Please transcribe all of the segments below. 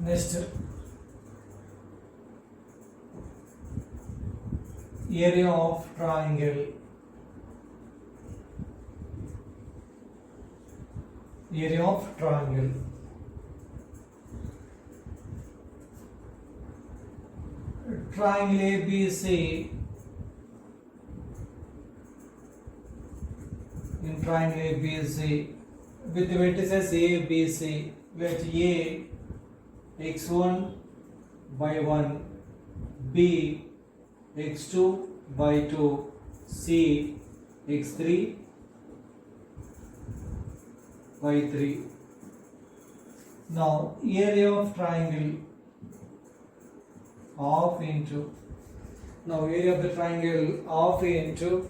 Next, area of triangle. Area of triangle. Triangle ABC. In triangle ABC with the vertices A, B, C, let A x1 by 1, B x2 by 2, C x3 by 3. Now area of triangle half into, now area of the triangle half into,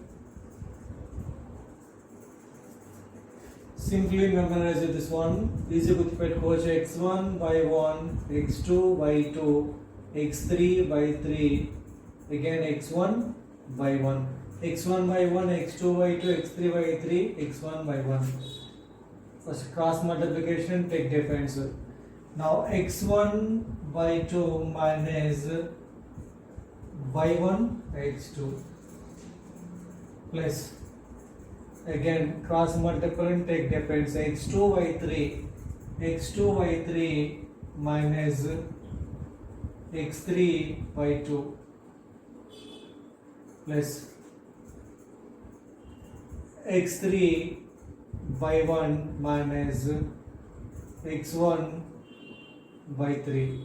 simply memorize this one. Easy with coach x1 by 1, x2 by 2, x3 by 3, again x1 by 1, x1 by 1, x2 by 2, x3 by 3, x1 by 1. First cross multiplication, take difference. Now x1 by 2 minus by 1 x2 plus, again cross multiply, take difference, x2 by 3, x2 by 3 minus x3 by 2 plus x3 by 1 minus x1 by 3.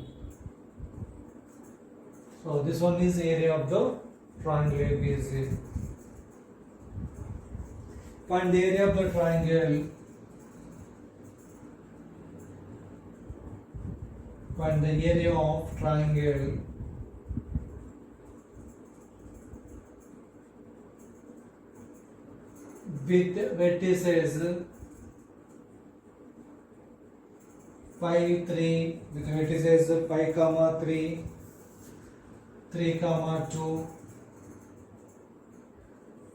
So this one is area of the triangle ABC. Find the area of the triangle. Find the area of triangle with vertices 5, 3, with vertices 5, 3, 3, 2,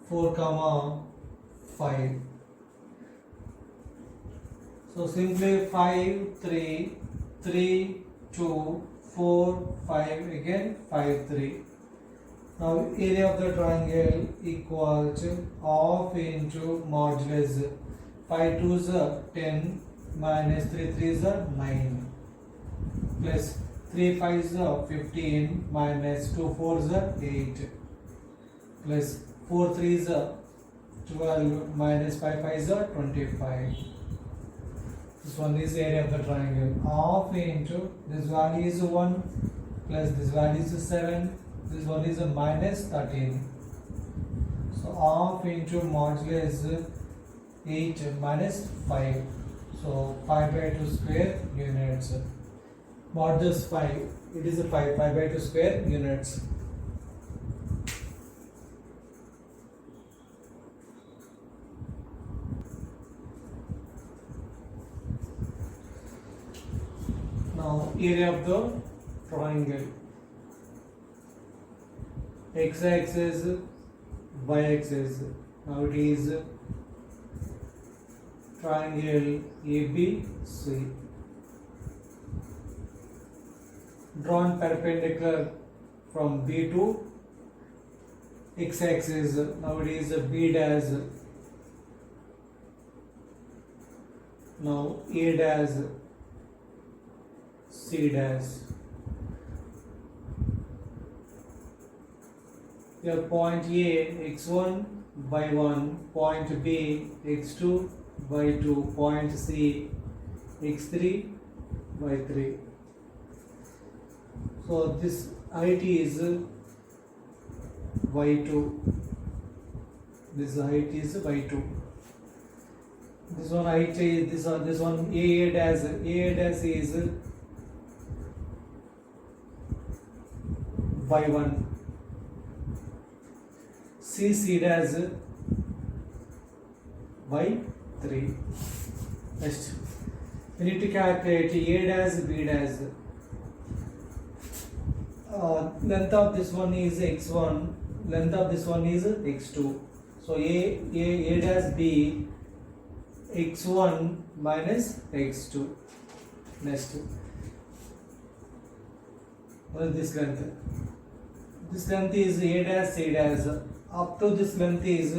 4, 5. So simply 5, 3, 3, 2, 4, 5, again 5, 3. Now area of the triangle equals half into modulus 5 2s are 10 minus 3 3s are 9 plus 3 5s are 15 minus 2 4s are 8 plus 4 3s are 12 minus 5 5s are 25. This one is area of the triangle. Half into, this value is 1 plus this value is 7. This one is a minus 13. So half into modulus 8 minus 5. So 5 by 2 square units. Modulus 5. It is a 5 by 2 square units. Now area of the triangle. X-axis, Y-axis. Now it is triangle ABC. Drawn perpendicular from B to X-axis. Now it is B dash. Now A dash, C dash. Your point A x1 by 1, point B x2 by 2, point C x3 by 3. So this height is y2. This height is y2. This one height is this one A dash is y1. C dash by 3. Next, we need to calculate A dash, B dash. Length of this one is x1, length of this one is x2. So A dash B x1 minus x2. Next, Well, this length. This length is a dash c dash. Up to this length is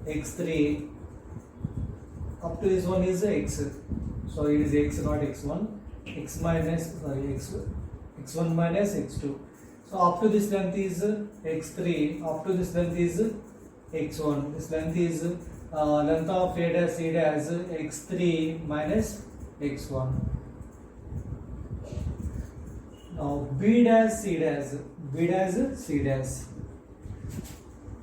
x3. Up to this one is x. So it is x, not x1. X minus x1 minus x2. So up to this length is x3. Up to this length is x1. This length is length of a dash c dash x3 minus x1. Now b dash c dash, b dash c dash.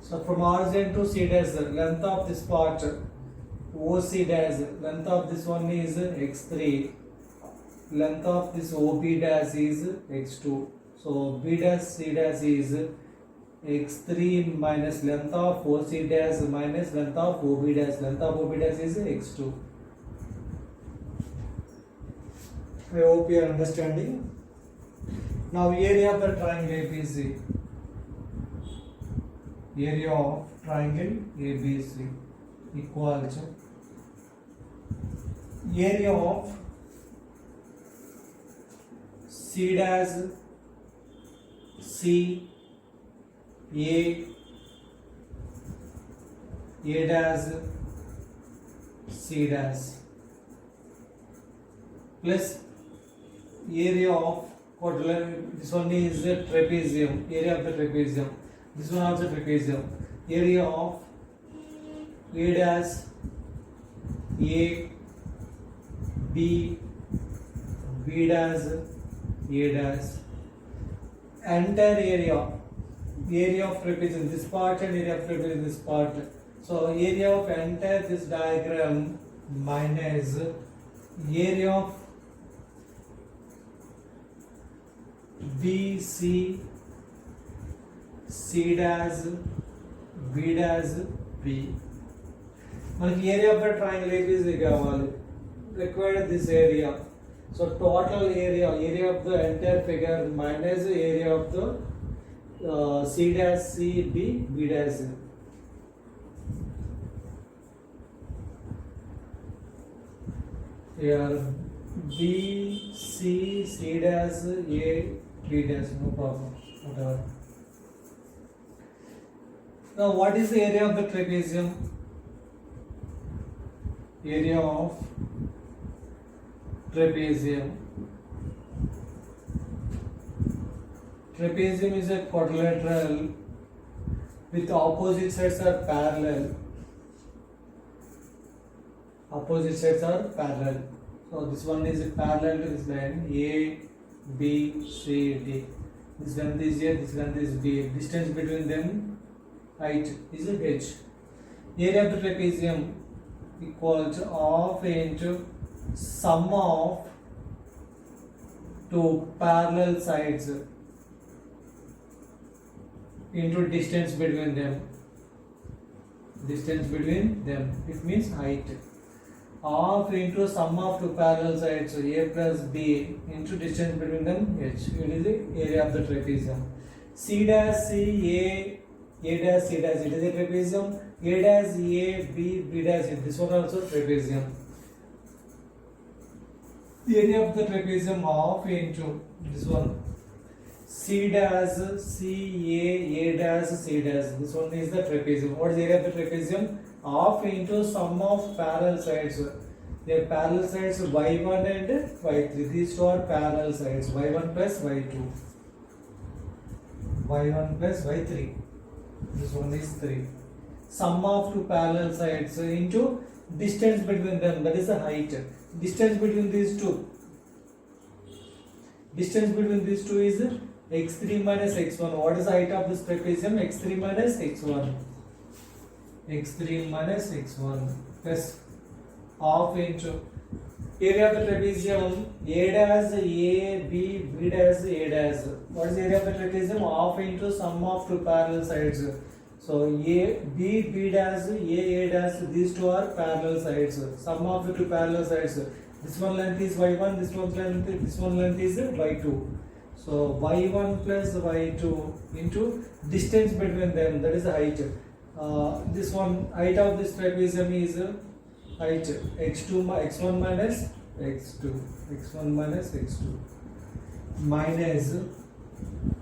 So from origin to c dash, length of this part OC dash, length of this one is x3, length of this OB dash is x2. So b dash c dash is x3 minus length of OC dash minus length of OB dash. Length of OB dash is x2. I hope you are understanding. Now area of the triangle ABC. Area of triangle ABC equal to area of C dash C A dash C dash plus area of quadrilateral. This one is the trapezium, area of the trapezium. This one also trapezium. Area of A dash A B B dash A dash. Entire area of trapezium, this part, and area of trapezium, this part. So area of entire this diagram minus area of BC C dash B dash B. మనకి area of the triangle ABC కావాలి, required this area. So total area of the entire figure minus area of the C dash C B B dash. here B C C dash A B dash, no problem, whatever. Now what is the area of the trapezium? Area of trapezium. Trapezium is a quadrilateral with opposite sides are parallel. Opposite sides are parallel. So this one is parallel to this line A, B, C, D. This length is here, this length is D. Distance between them, height, is h. Area of the trapezium equal to half into sum of two parallel sides into distance between them. Distance between them, it means height. Half into sum of two parallel sides, so A plus B, into distance between them, h. It is the area of the trapezium. C dash C A dash C dash, it is a trapezium. A dash A B B dash, this one also trapezium. The area of the trapezium half into this one C dash C A dash C dash, this one is the trapezium. What is the area of the trapezium? Half into sum of parallel sides. Their parallel sides y1 and y3. These two are parallel sides, y1 plus y2, y1 plus y3. This one is 3. Sum of two parallel sides into distance between them, that is the height. Distance between these two. Distance between these two is x3 minus x1. What is the height of this trapezium? x3 minus x1. x3 minus x1 plus half into area of the trapezium A dash A B B dash A dash. What is the area of the trapezium? Half into sum of two parallel sides. So A B B dash A dash, these two are parallel sides. Sum of the two parallel sides. This one length is y1, this one length is y2. So y1 plus y2 into distance between them, that is the height. This one, height of this trapezium is height x1 minus x2, x1 minus x2. minus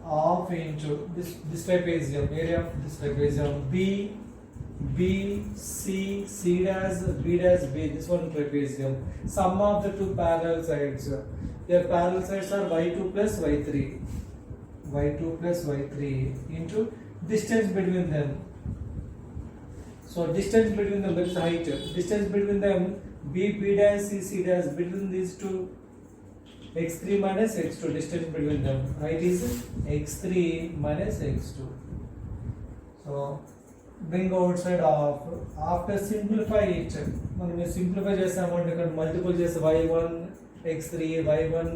half into this trapezium, area of this trapezium, B, C dash, B dash, B, this one trapezium. Sum of the two parallel sides. Their parallel sides are y2 plus y3. y2 plus y3 into distance between them. So distance between them, that is height. Distance between them, B dash, C dash, between these two, x3 minus x2, distance between them. Height is x3 minus x2. So bring outside of. After simplify it, మనం simplify చేస్తామంటే ఇక్కడ multiple చేస్తే y1 x3 y1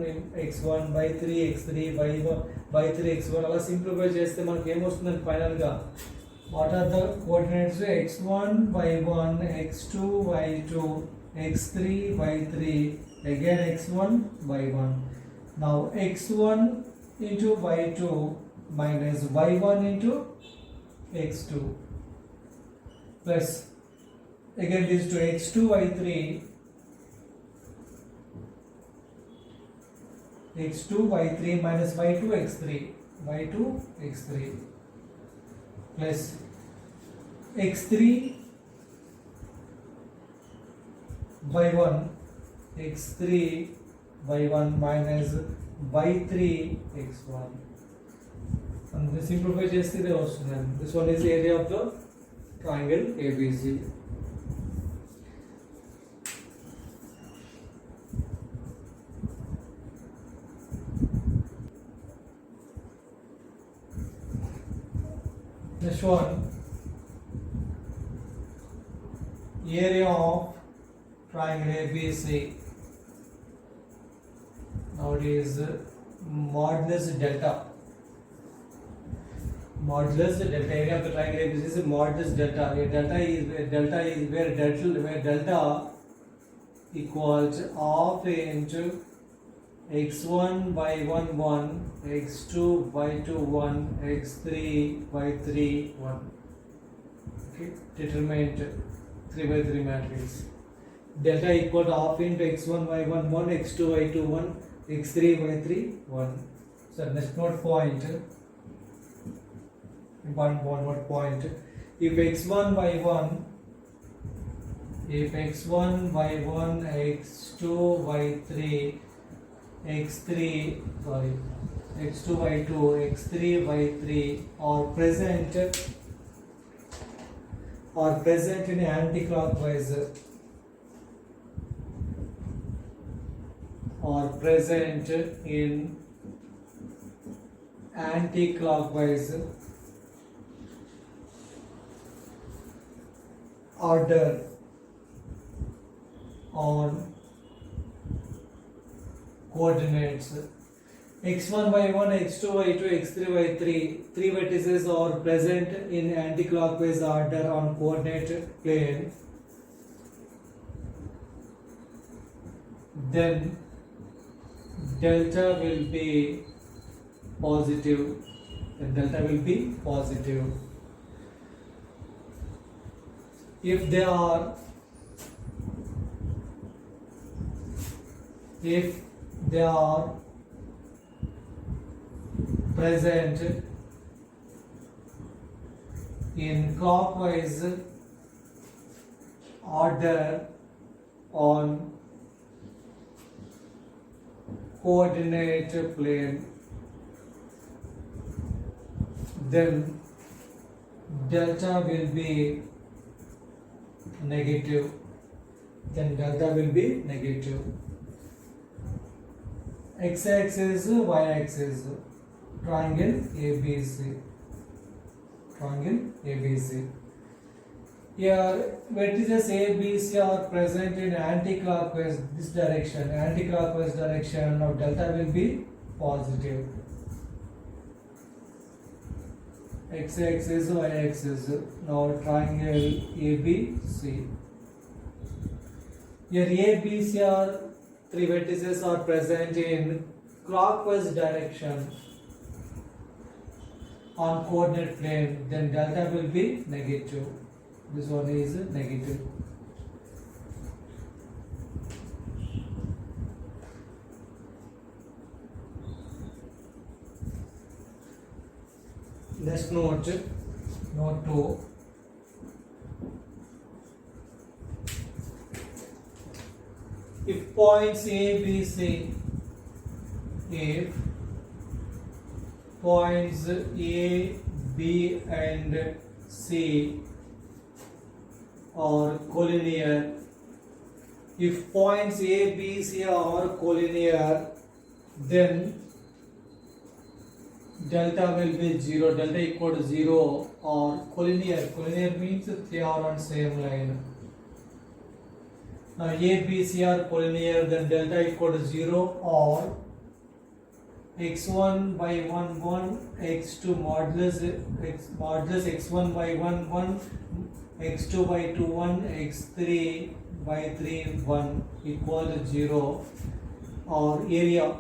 x1 y3 x3 y1 y3 x1 అలా simplify చేస్తే మనకి ఏమొస్తుందంటే final గా what are the coordinates x1 y1 x2 y2 x3 y3 again x1 y1. Now x1 into y2 minus y1 into x2 plus again this to x2 y3 x2 y3 minus y2 x3 y2 x3 plus x3 y1 x3 y1 minus y3 x1. And the simplify చేస్తే ఇదే వస్తుంది. This one is the area of the triangle ABC. Next one, area of triangle ABC. Now it is modulus delta. Modulus delta, area of the triangle ABC is modulus delta. Delta is where delta equals half into x1 y1 1, x2 y2 1, x3 y3 1. Okay, determined 3 by 3 matrix. Delta equal to half into x1 y1 1, x2 y2 1, x3 y3 1. So next note point, important note point. If x1 y1 x2 y3 x2 y2 x3 y3 are present in anti-clockwise order on coordinates x1 y1 x2 y2 x3 y3, three vertices are present in anti-clockwise order on coordinate plane, then delta will be positive. If they are present in clockwise order on coordinate plane, then delta will be negative. X-axis, y-axis, triangle ABC. Here vertices A, B, C are present in anti-clockwise direction. Now delta will be positive. X-axis, y-axis. Now triangle ABC. Here A, B, C are three vertices are present in clockwise direction on coordinate plane, then delta will be negative. This one is negative. Next note 2. If points A, B, C, if points A, B and C are collinear, if points A, B, C are collinear, then delta will be 0, delta equal to 0 or collinear. Collinear means they are on same line. Now A, B, C are collinear, then delta equal to 0 or x1 by 1 1, x2 modulus x1 by 1 1, x2 by 2 1, x3 by 3 1 equal to 0 or area.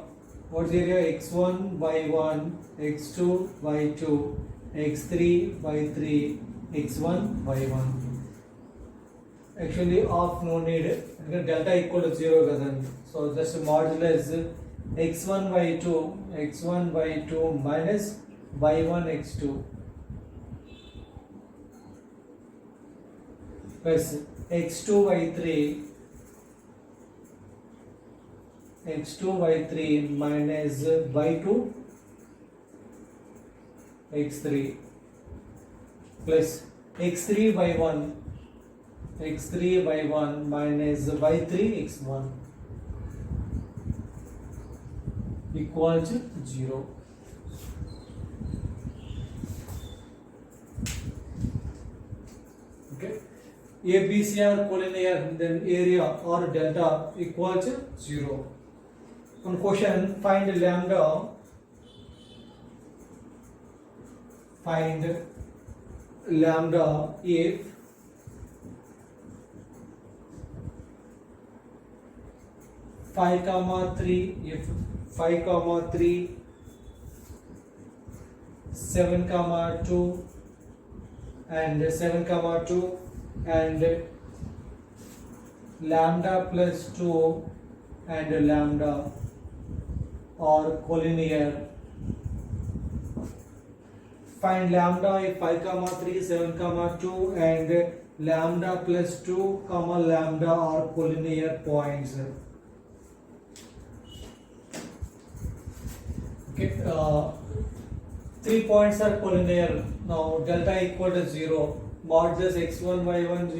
What's area? x1 by 1, x2 by 2, x3 by 3, x1 by 1. Actually of no need, delta equal to 0 kadandi. So just modulus x1 by 2 minus by 1 x2 plus x2 by 3 minus by 2 x3 plus x3 by 1 minus by 3 x1 equal to 0. Okay, A, B, C are collinear, then area or delta equal to 0. On question, find lambda if 5, 3, if 5, 3, 7, 2 and 7, 2 and lambda plus 2 and lambda are collinear. Find lambda if 5, 3, 7, 2 and lambda plus 2, lambda are collinear points. Okay, 3 points are collinear. Now delta equal to 0. Modulus x1 by 1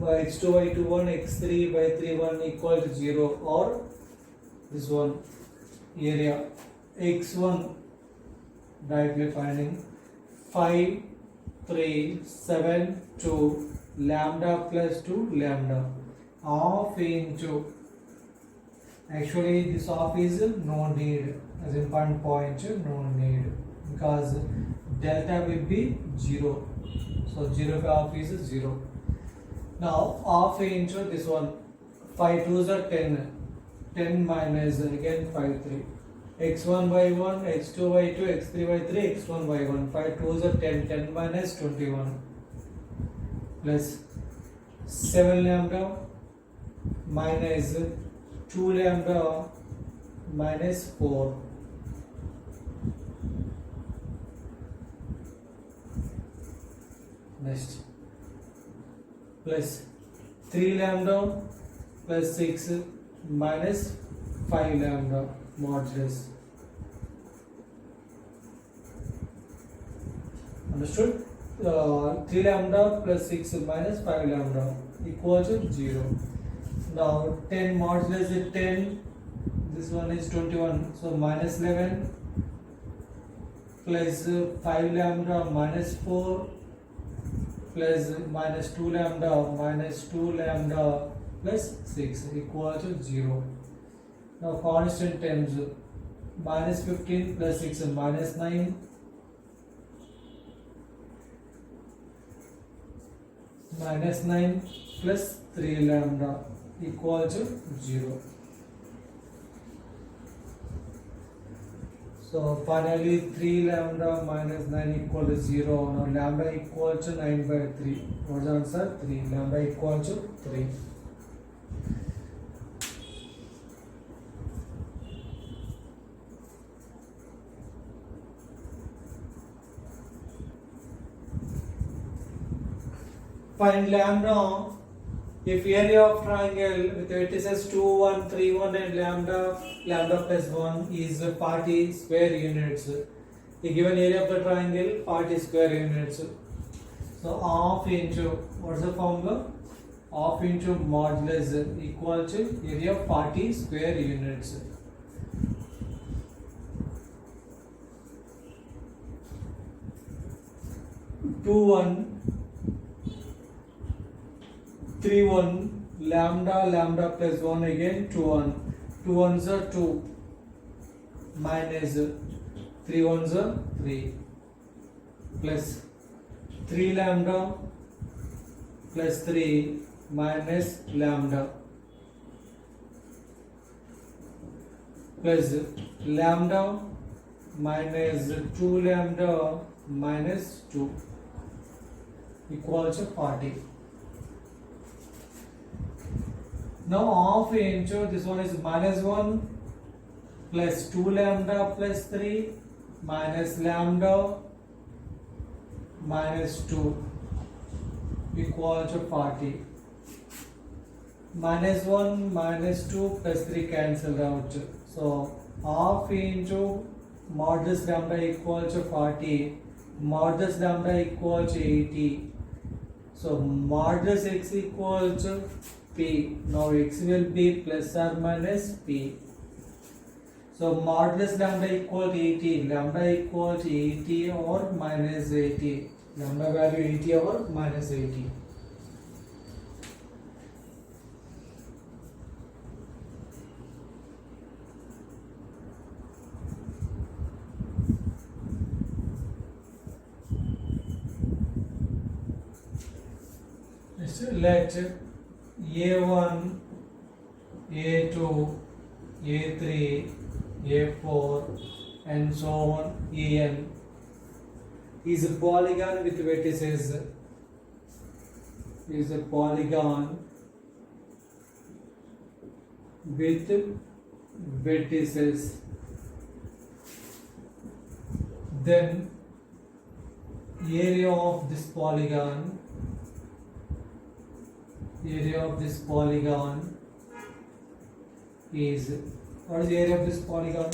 x2 by 2 1, x3 by 3 1 equal to 0 or this one area x1 directly finding 5, 3, 7, 2 lambda plus 2 lambda half into, actually this half is no need, as in point no need because delta will be 0, so 0 half is 0. Now half into this one, 5 2s are 10 minus again 5 3, x1 by 1, x2 by 2, x3 by 3, x1 by 1, 5 2s are 10 minus 21 plus 7 lambda minus 2 lambda minus 4 next plus 3 lambda plus 6 minus 5 lambda modulus. Understood? 3 lambda plus 6 minus 5 lambda equal to 0. Now 10 modulus is 10, this one is 21, so minus 11 plus 5 lambda minus 4 plus minus 2 lambda plus 6 equal to 0. Now constant terms, minus 15 plus 6 minus 9, minus 9 plus 3 lambda equal to 0. So finally 3 lambda minus 9 equal to 0. Now lambda equal to 9 by 3. What's the answer? 3. Lambda equal to 3. Find lambda if area of triangle with vertices 2, 1, 3, 1 and lambda plus 1 is 40 square units. The given area of the triangle 40 square units. So half into, what's the formula? Half into modulus equal to area of 40 square units. Two one 3 1 lambda plus 1 again 2 1 2 ones are 2 minus 3 ones are 3 plus 3 lambda plus 3 minus lambda plus lambda minus 2 lambda minus 2 equals to 40. Now half into this one is minus 1 plus 2 lambda plus 3 minus lambda minus 2 equal to 40. Minus 1 minus 2 plus 3 cancelled out. So half into modulus lambda equal to 40, modulus lambda equal to 80. So modulus x equal to p. Now x will be plus or minus p. So modulus lambda equal to 80, lambda equal to 80 or minus 80. Lambda value 80 or minus 80. Let A1, A2, A3, A4 and so on En is a polygon with vertices. Is a polygon with vertices. Then area of this polygon is, what is the area of this polygon?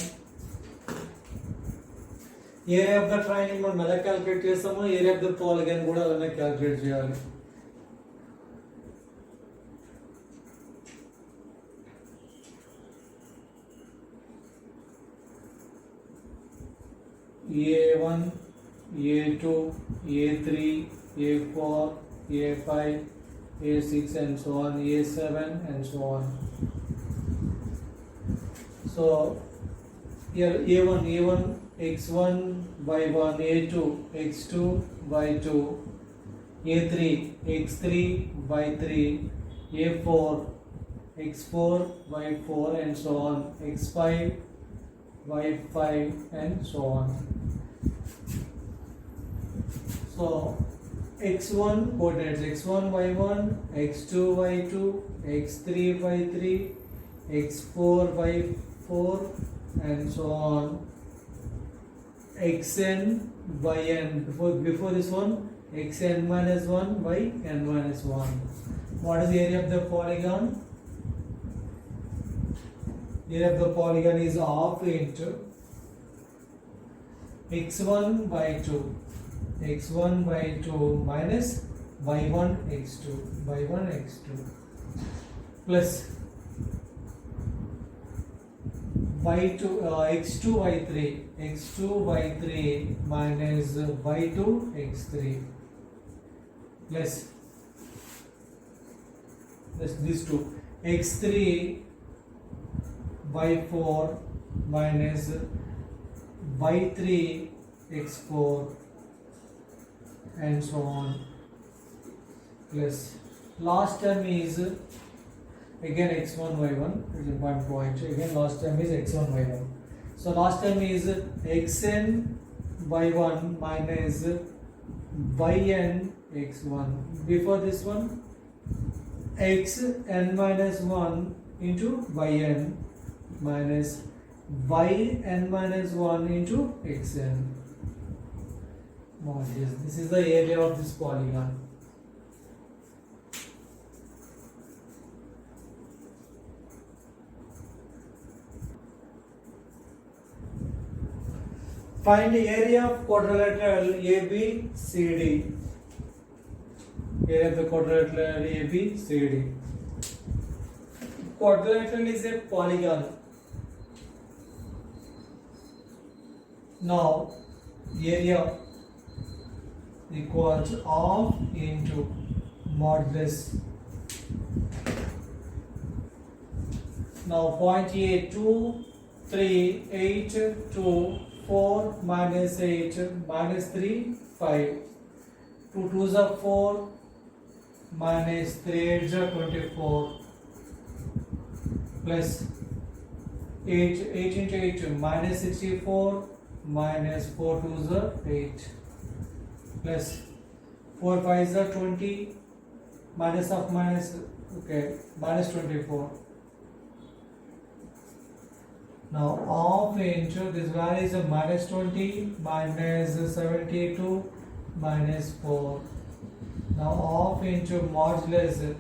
Area of the triangle మనం ఎలా calculate చేస్తామో area of the polygon కూడా అలానే calculate చేయాలి. A1, A2, A3, A4, A5, A6 and so on, A7 and so on. So here A1 x1 y1, A2 x2 y2, A3 x3 y3, A4 x4 y4 and so on, x5 y5 and so on. So x1 coordinates x1 y1, x2 y2, x3 y3, x4 y4 and so on, xn yn. Before this one xn minus 1 yn minus 1. What is the area of the polygon? Area of the polygon is half into x1 by 2 minus y1 x2 plus y2 x2 y3 minus y2 x3 plus these two x3 y4 minus y3 x4 and so on, plus last term is again x1 y1, is one point, again last term is x1 y1. So last term is xn y1 minus yn x1. Before this one xn minus 1 into yn minus yn minus 1 into xn. This is the area of this polygon. Find the area of quadrilateral ABCD. Area of the quadrilateral ABCD. Quadrilateral is a polygon. Now, area equals half into modulus. Now, point A 2, 3, 8, 2, 4, minus 8, minus 3, 5. 2 2s are 4, minus 3 8s are 24, plus 8 into 8, minus 64, minus 4 2s are 8, plus 4 5s are 20, minus of minus, okay, minus 24. Now half into this value is a minus 20, minus 72, minus 4. Now half into modulus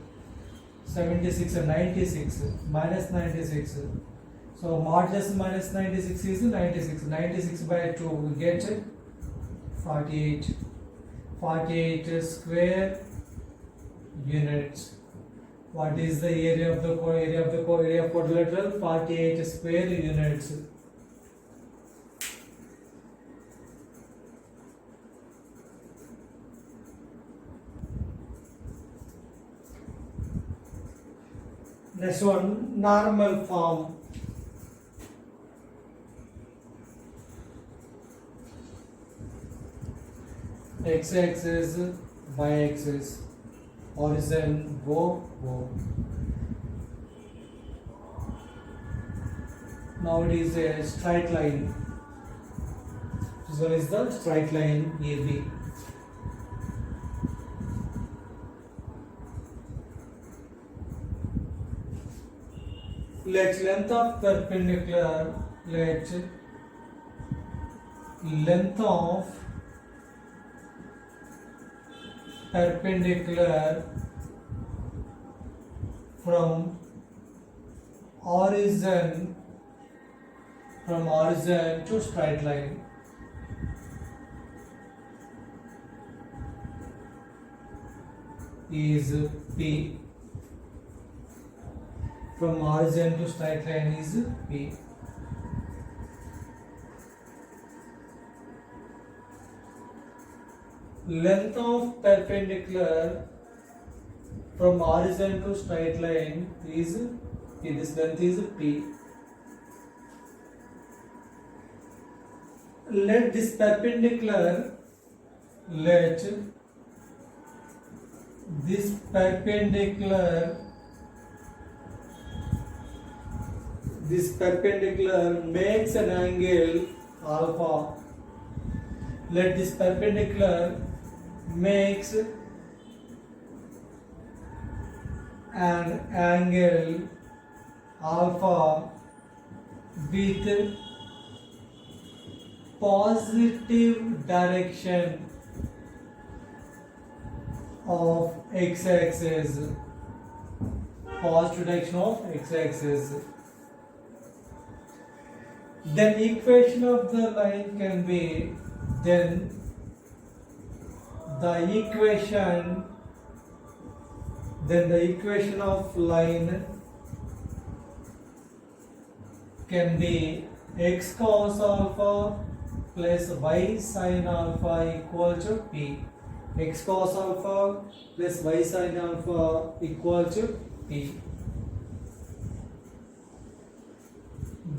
76 and 96, minus 96. So modulus minus 96 is 96. 96 by 2 we get 48. 48 square units. What is the area of quadrilateral? 48 square units. Next one, normal form. X-axis, y-axis, horizon, go. Now it is a straight line. This one is the straight line AB. Let length of perpendicular, let length of perpendicular from horizon to straight line is P. From horizon to straight line is P. Length of perpendicular from horizon to straight line is P. This length is P. Let this perpendicular makes an angle alpha. Let this perpendicular makes an angle alpha with positive direction of x-axis. Positive direction of x-axis. Then equation of the line can be the equation of line can be x cos alpha plus y sin alpha equal to P. X cos alpha plus y sin alpha equal to P.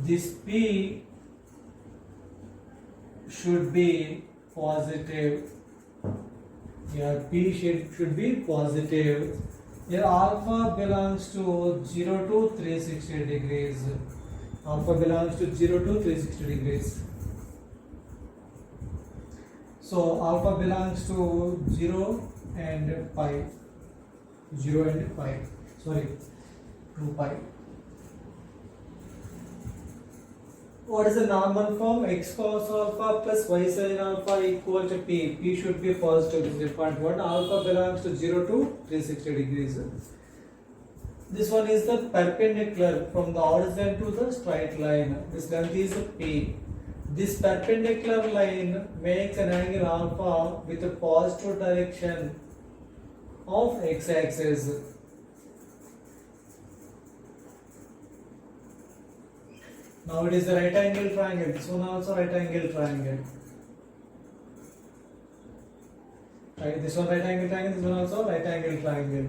This P should be positive. Here P should be positive. Here alpha belongs to 0 to 360 degrees. Alpha belongs to 0 to 360 degrees. So alpha belongs to 0 and pi. 0 and pi. Sorry, 2 pi. What is the normal form? X cos alpha plus y sin alpha equal to P. P should be positive. This is important one. Alpha belongs to 0 to 360 degrees. This one is the perpendicular from the horizon to the straight line. This length is P. This perpendicular line makes an angle alpha with a positive direction of x-axis. Now it is the right angle triangle. This one also right angle triangle. Right, this one right angle triangle. This one also right angle triangle.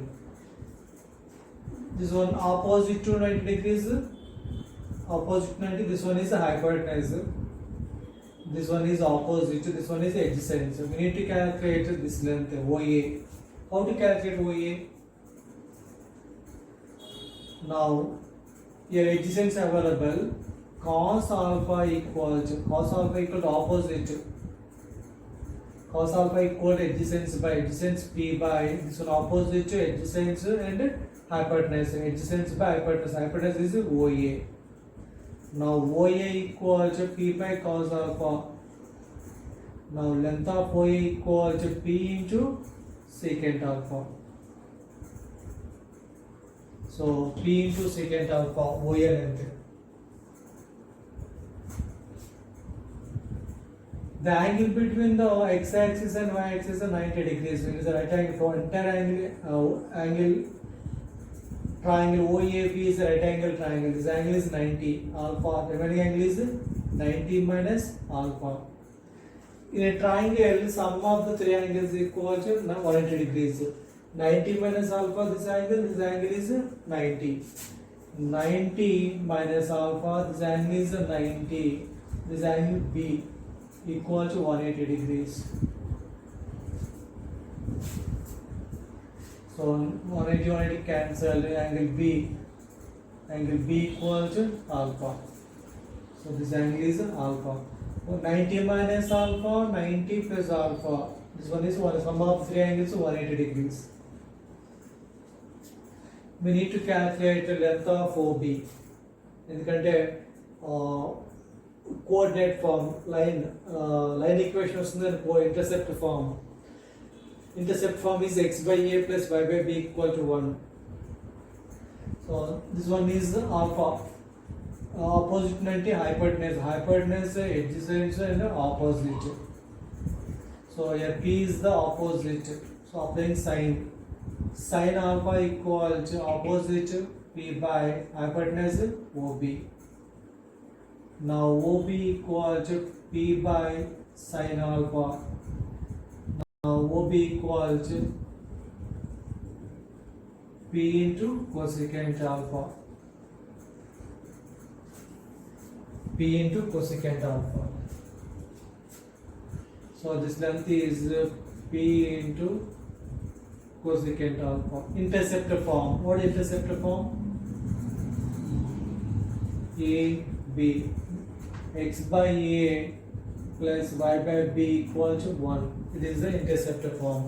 This one opposite to 90 degrees. Opposite to 90. This one is the hypotenuse. This one is opposite. This one is adjacent. So we need to calculate this length OA. How to calculate OA? Now here adjacents available. Cos alpha equal to opposite. Cos alpha equal to adjacents by adjacents P by this one opposite to adjacents and hypotenuse. Adjacents by hypotenuse. Hypotenuse is OA. Now OA equal to P by cos alpha. Now length of OA equal to P into secant alpha. So P into secant alpha OA length. The angle between the x-axis and y-axis is 90 degrees. It is a right angle. For entire angle triangle OAP is a right angle triangle. This angle is 90. Alpha. Remaining angle is 90 minus alpha. In a triangle, sum of the three angles is equal to 180 degrees. 90 minus alpha. This angle is 90. 90 minus alpha. This angle is 90. This angle B equal to 180 degrees. So 180 cancelled. Angle B equal to alpha. So this angle is alpha. So 90 minus alpha, 90 plus alpha. This one is sum of three angles 180 degrees. We need to calculate the length of OB. ఎందుకంటే coordinate form line equation వస్తుంది intercept form is x by a plus y by b equal to 1. So this one is alpha. Opposite 90 hypotenuse adjacent and opposite. So here P is the opposite. So applying sin alpha equal to opposite P by hypotenuse OB. Now OB equal to P by sin alpha. Now OB equal to P into cosecant alpha. P into cosecant alpha. So this length is P into cosecant alpha. Interceptor form. What is interceptor form? A B. X by A plus y by b equal to 1. It is the interceptor form.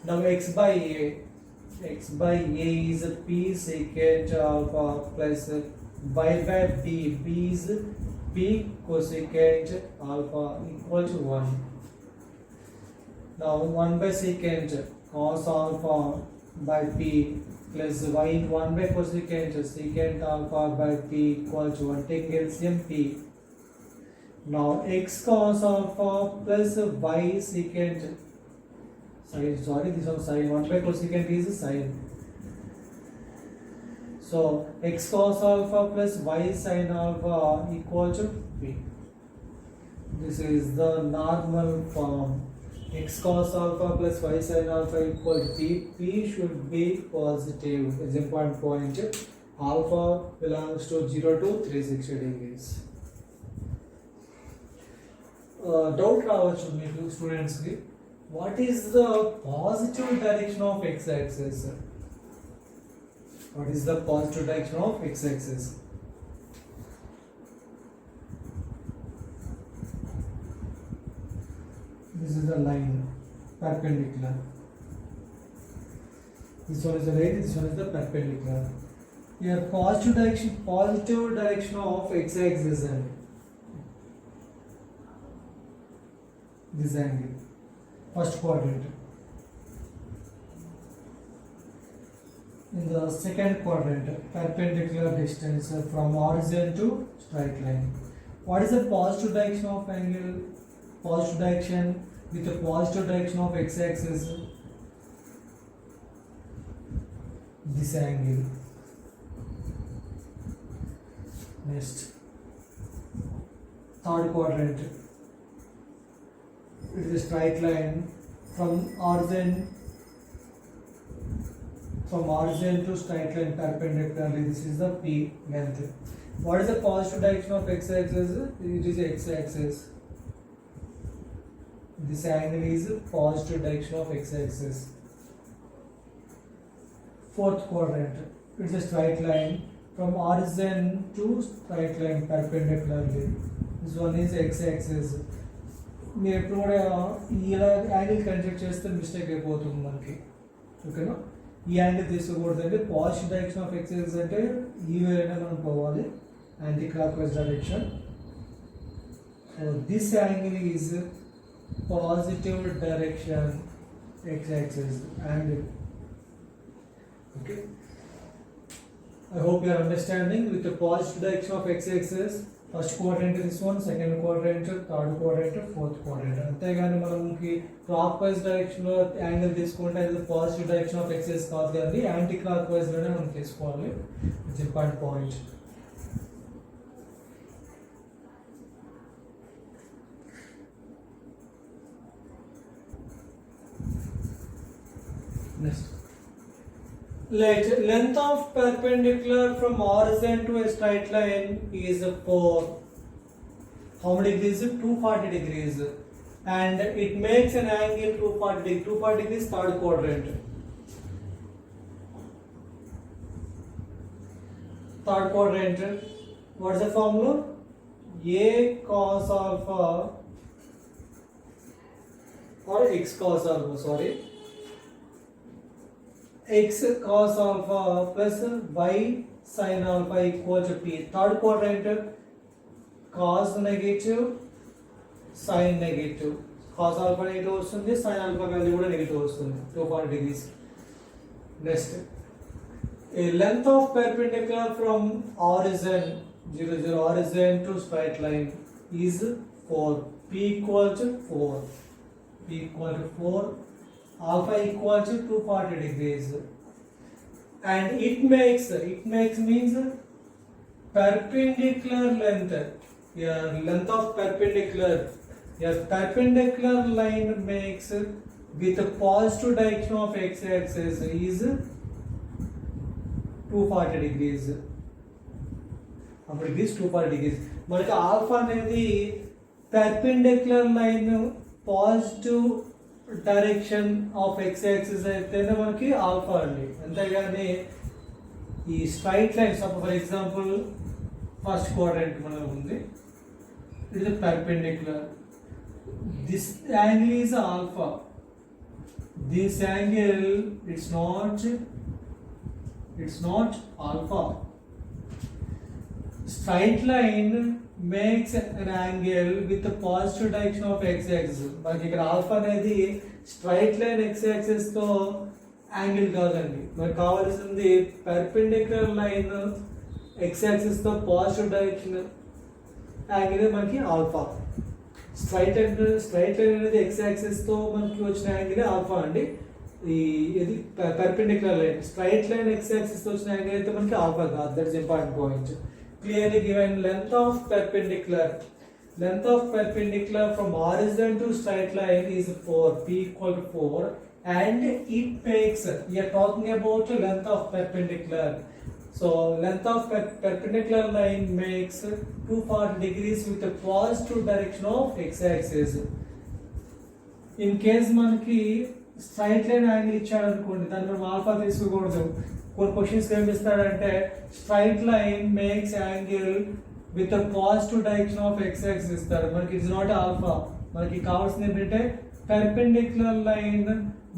Now x by A is P secant alpha plus y by b is P cosecant alpha equal to 1. Now 1 by secant cos alpha by P plus y 1 by secant alpha by P equal to 1. Take LCM P. Now x cos alpha plus y secant this one sin 1 by cosecant is sin. So x cos alpha plus y sin alpha equal to P. This is the normal form. X cos alpha plus y sin alpha equal to P. P should be positive. Is important point. Alpha belongs to 0 to 360 degrees. Doubt రావచ్చు మీకు students కి what is the positive direction of x axis? What is the positive direction of x axis? This is the line perpendicular. This one is the line, this one is the perpendicular. Here positive direction of x axis and this angle, first quadrant. In the second quadrant, perpendicular distance from origin to straight line. What is the positive direction of angle? Positive direction with the positive direction of x-axis. This angle. Next, third quadrant. It is a straight line from origin to straight line perpendicularly. This is the P length. What is the positive direction of x-axis? It is x-axis. This angle is positive direction of x-axis. Fourth quadrant. It is a straight line from origin to straight line perpendicularly. This one is x-axis. మీరు ఎప్పుడు కూడా ఇలా angle consider చేస్తే mistake అయిపోతుంది మనకి. ఓకేనా? ఈ angle తీసుకోకూడదు. అంటే పాజిటివ్ డైరెక్షన్ ఆఫ్ ఎక్సెస్ అంటే ఈ వేరైనా మనం పోవాలి, anti clock wise direction. This angle is positive direction X axis angle. Okay, I hope you are understanding. With the positive direction of x-axis, first quadrant this one, second quadrant, third quadrant, fourth quadrant. అంతేగాని మనకి clock wise direction low angle తీసుకుంటే అది positive direction of excess కాదు కానీ anti clock wise లోనే మనం తీసుకోవాలి. It's important point. Next, length of perpendicular from origin to a straight line is 4. How many degrees? 240 degrees. And it makes an angle 240 degrees. 240 degrees, third quadrant. Third quadrant. What is the formula? A cos alpha or x cos alpha, sorry. X cos alpha plus y sin alpha equal to P. Third quadrant, cos negative, sin negative. Cos alpha negative వస్తుంది, sin alpha value కూడా negative వస్తుంది. 240 degrees. Next, a length of perpendicular from origin 0 origin to straight line is 4. P equal to 4. P equal to 4. Alpha equal to 240 degrees, and it makes means perpendicular length. Your length of perpendicular, your perpendicular line makes with the positive direction of x-axis is 240 degrees. అప్పుడు this 240 degrees. మనకి alpha అనేది perpendicular line positive direction of x axis అయితేనే మనకి alpha అండి. అంతేగాని ఈ straight line for example first quadrant మనకు ఉంది, it is perpendicular. This angle is alpha. This angle it's not alpha. Straight line makes an angle with the positive direction of x-axis. మనకి ఇక్కడ alpha అనేది straight line x-axis తో angle కాదండి, మనకు కావాల్సింది perpendicular line x-axis తో positive direction angle మనకి alpha. Straight line అనేది x-axis తో మనకి వచ్చిన యాంగిల్ ఆల్ఫా అండి. ఇది perpendicular line, straight line x-axis తో వచ్చిన యాంగిల్ అయితే మనకి ఆల్ఫా కాదు. That's important point. Clearly given length of perpendicular from origin to straight line is 4. P equal to 4, and it makes, we are talking about length of perpendicular. So length of perpendicular line makes 240 degrees with the positive direction of x-axis. In case మనకి straight line angle ఇచ్చాడు అనుకోండి, దాన్ని మనం alpha తీసుకోకూడదు. కొన్ని questions ఏం ఇస్తాడంటే straight line makes angle with positive direction of x axis ఇస్తాడు. మనకి ఇట్స్ నాట్ ఆల్ఫా. మనకి కావాల్సింది ఏంటంటే perpendicular line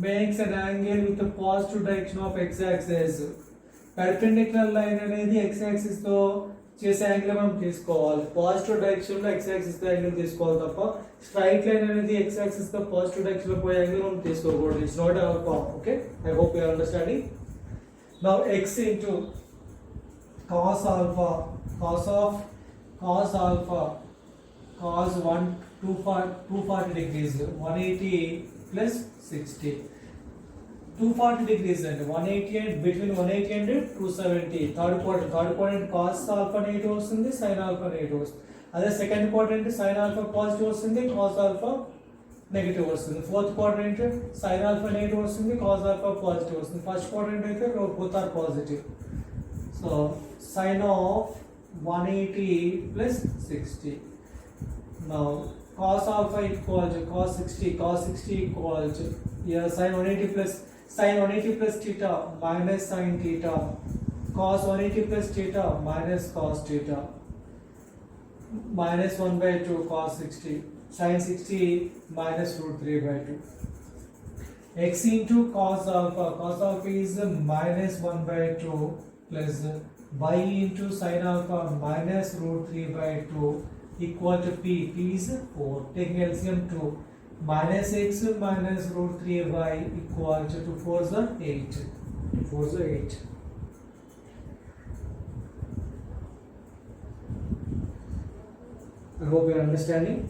makes an angle with positive direction of x axis. Perpendicular line అనేది ఎక్స్ యాక్సిస్ తో చేసే యాంగిల్ మనం తీసుకోవాలి. పాజిటివ్ డైరెక్షన్ లో ఎక్స్ యాక్సిస్ తో యాంగిల్ తీసుకోవాలి తప్ప స్ట్రైట్ లైన్ అనేది ఎక్స్ యాక్సిస్ తో పాజిటివ్ డైరెక్షన్ లో పోయే యాంగిల్ మనం తీసుకోకూడదు. It's not alpha. Okay, I hope you are understanding. Now x into cos alpha cos 240 degrees, 180 plus 60. 240 degrees and 180 and between 180 and 270. Third quadrant cos alpha negative వస్తుంది, sin alpha negative వస్తుంది. అదే second quadrant sin alpha positive వస్తుంది, cos alpha negative వస్తుంది. Fourth quadrant sin alpha negative వస్తుంది, cos alpha positive వస్తుంది. First quadrant అయితే both are positive. So sin of 180 plus 60. Now cos alpha equals cos 60 equals here sin 180 plus theta minus sin theta, cos 180 plus theta minus cos theta, minus 1 by 2 cos 60, sin 60 minus root 3 by 2. X into cos alpha is minus 1 by 2 plus y into sin alpha minus root 3 by 2 equal to p is 4. Taking LCM 2, minus x minus root 3y equal to 4 is 8. 4 is 8. I hope you are understanding.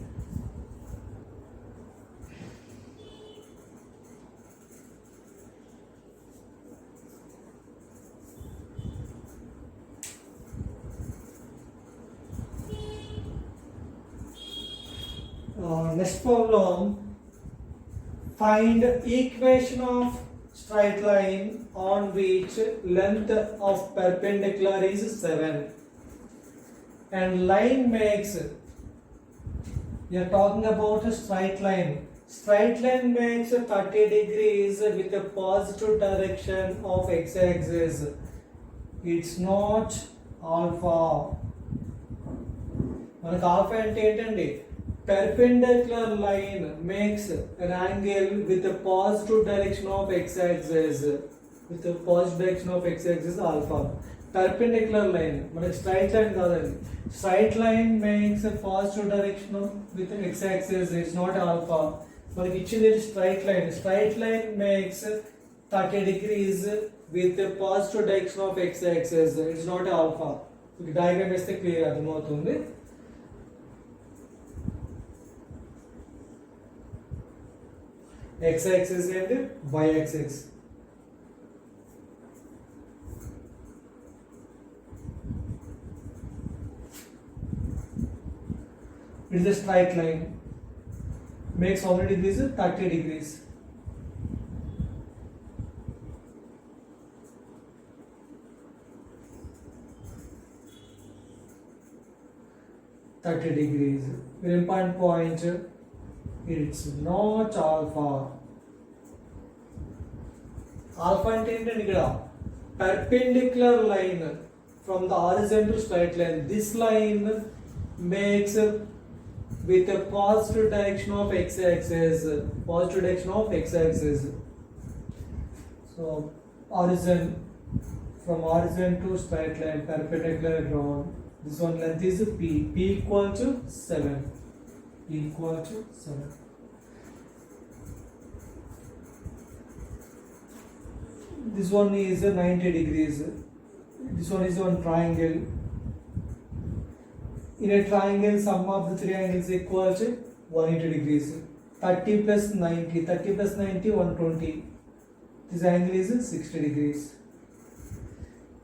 Next problem, find equation of straight line on which length of perpendicular is 7 and line makes, you are talking about a straight line. Straight line makes 30 degrees with a positive direction of x-axis. It's not alpha. మనకు alpha అంటే ఏంటండి? Perpendicular line makes an angle with a positive direction of x-axis. With a positive direction of x-axis alpha. Perpendicular line, మనకి straight line కాదండి. Straight line makes a positive direction with x-axis. It's not alpha. మనకి ఇచ్చింది straight line. Straight line makes 30 degrees with a positive direction of x-axis. It's not alpha. మీకు diagram వేస్తే clear అర్థమవుతుంది. x-axis and y-axis. It is a straight line. Makes how many degrees? 30 degrees. Very important point. It's not alpha. Alpha అంటే ఏంటంటే ఇక్కడ perpendicular line from the horizon to straight line. This line makes with a positive direction of x-axis. Positive direction of x-axis. So horizon, from horizon to straight line, perpendicular drawn. This one length is p. P equal to 7. Equal to 7. This one is 90 degrees. This one is one triangle. In a triangle, sum of the three angles equal to 180 degrees. 30 plus 90. 30 plus 90, 120. This angle is 60 degrees.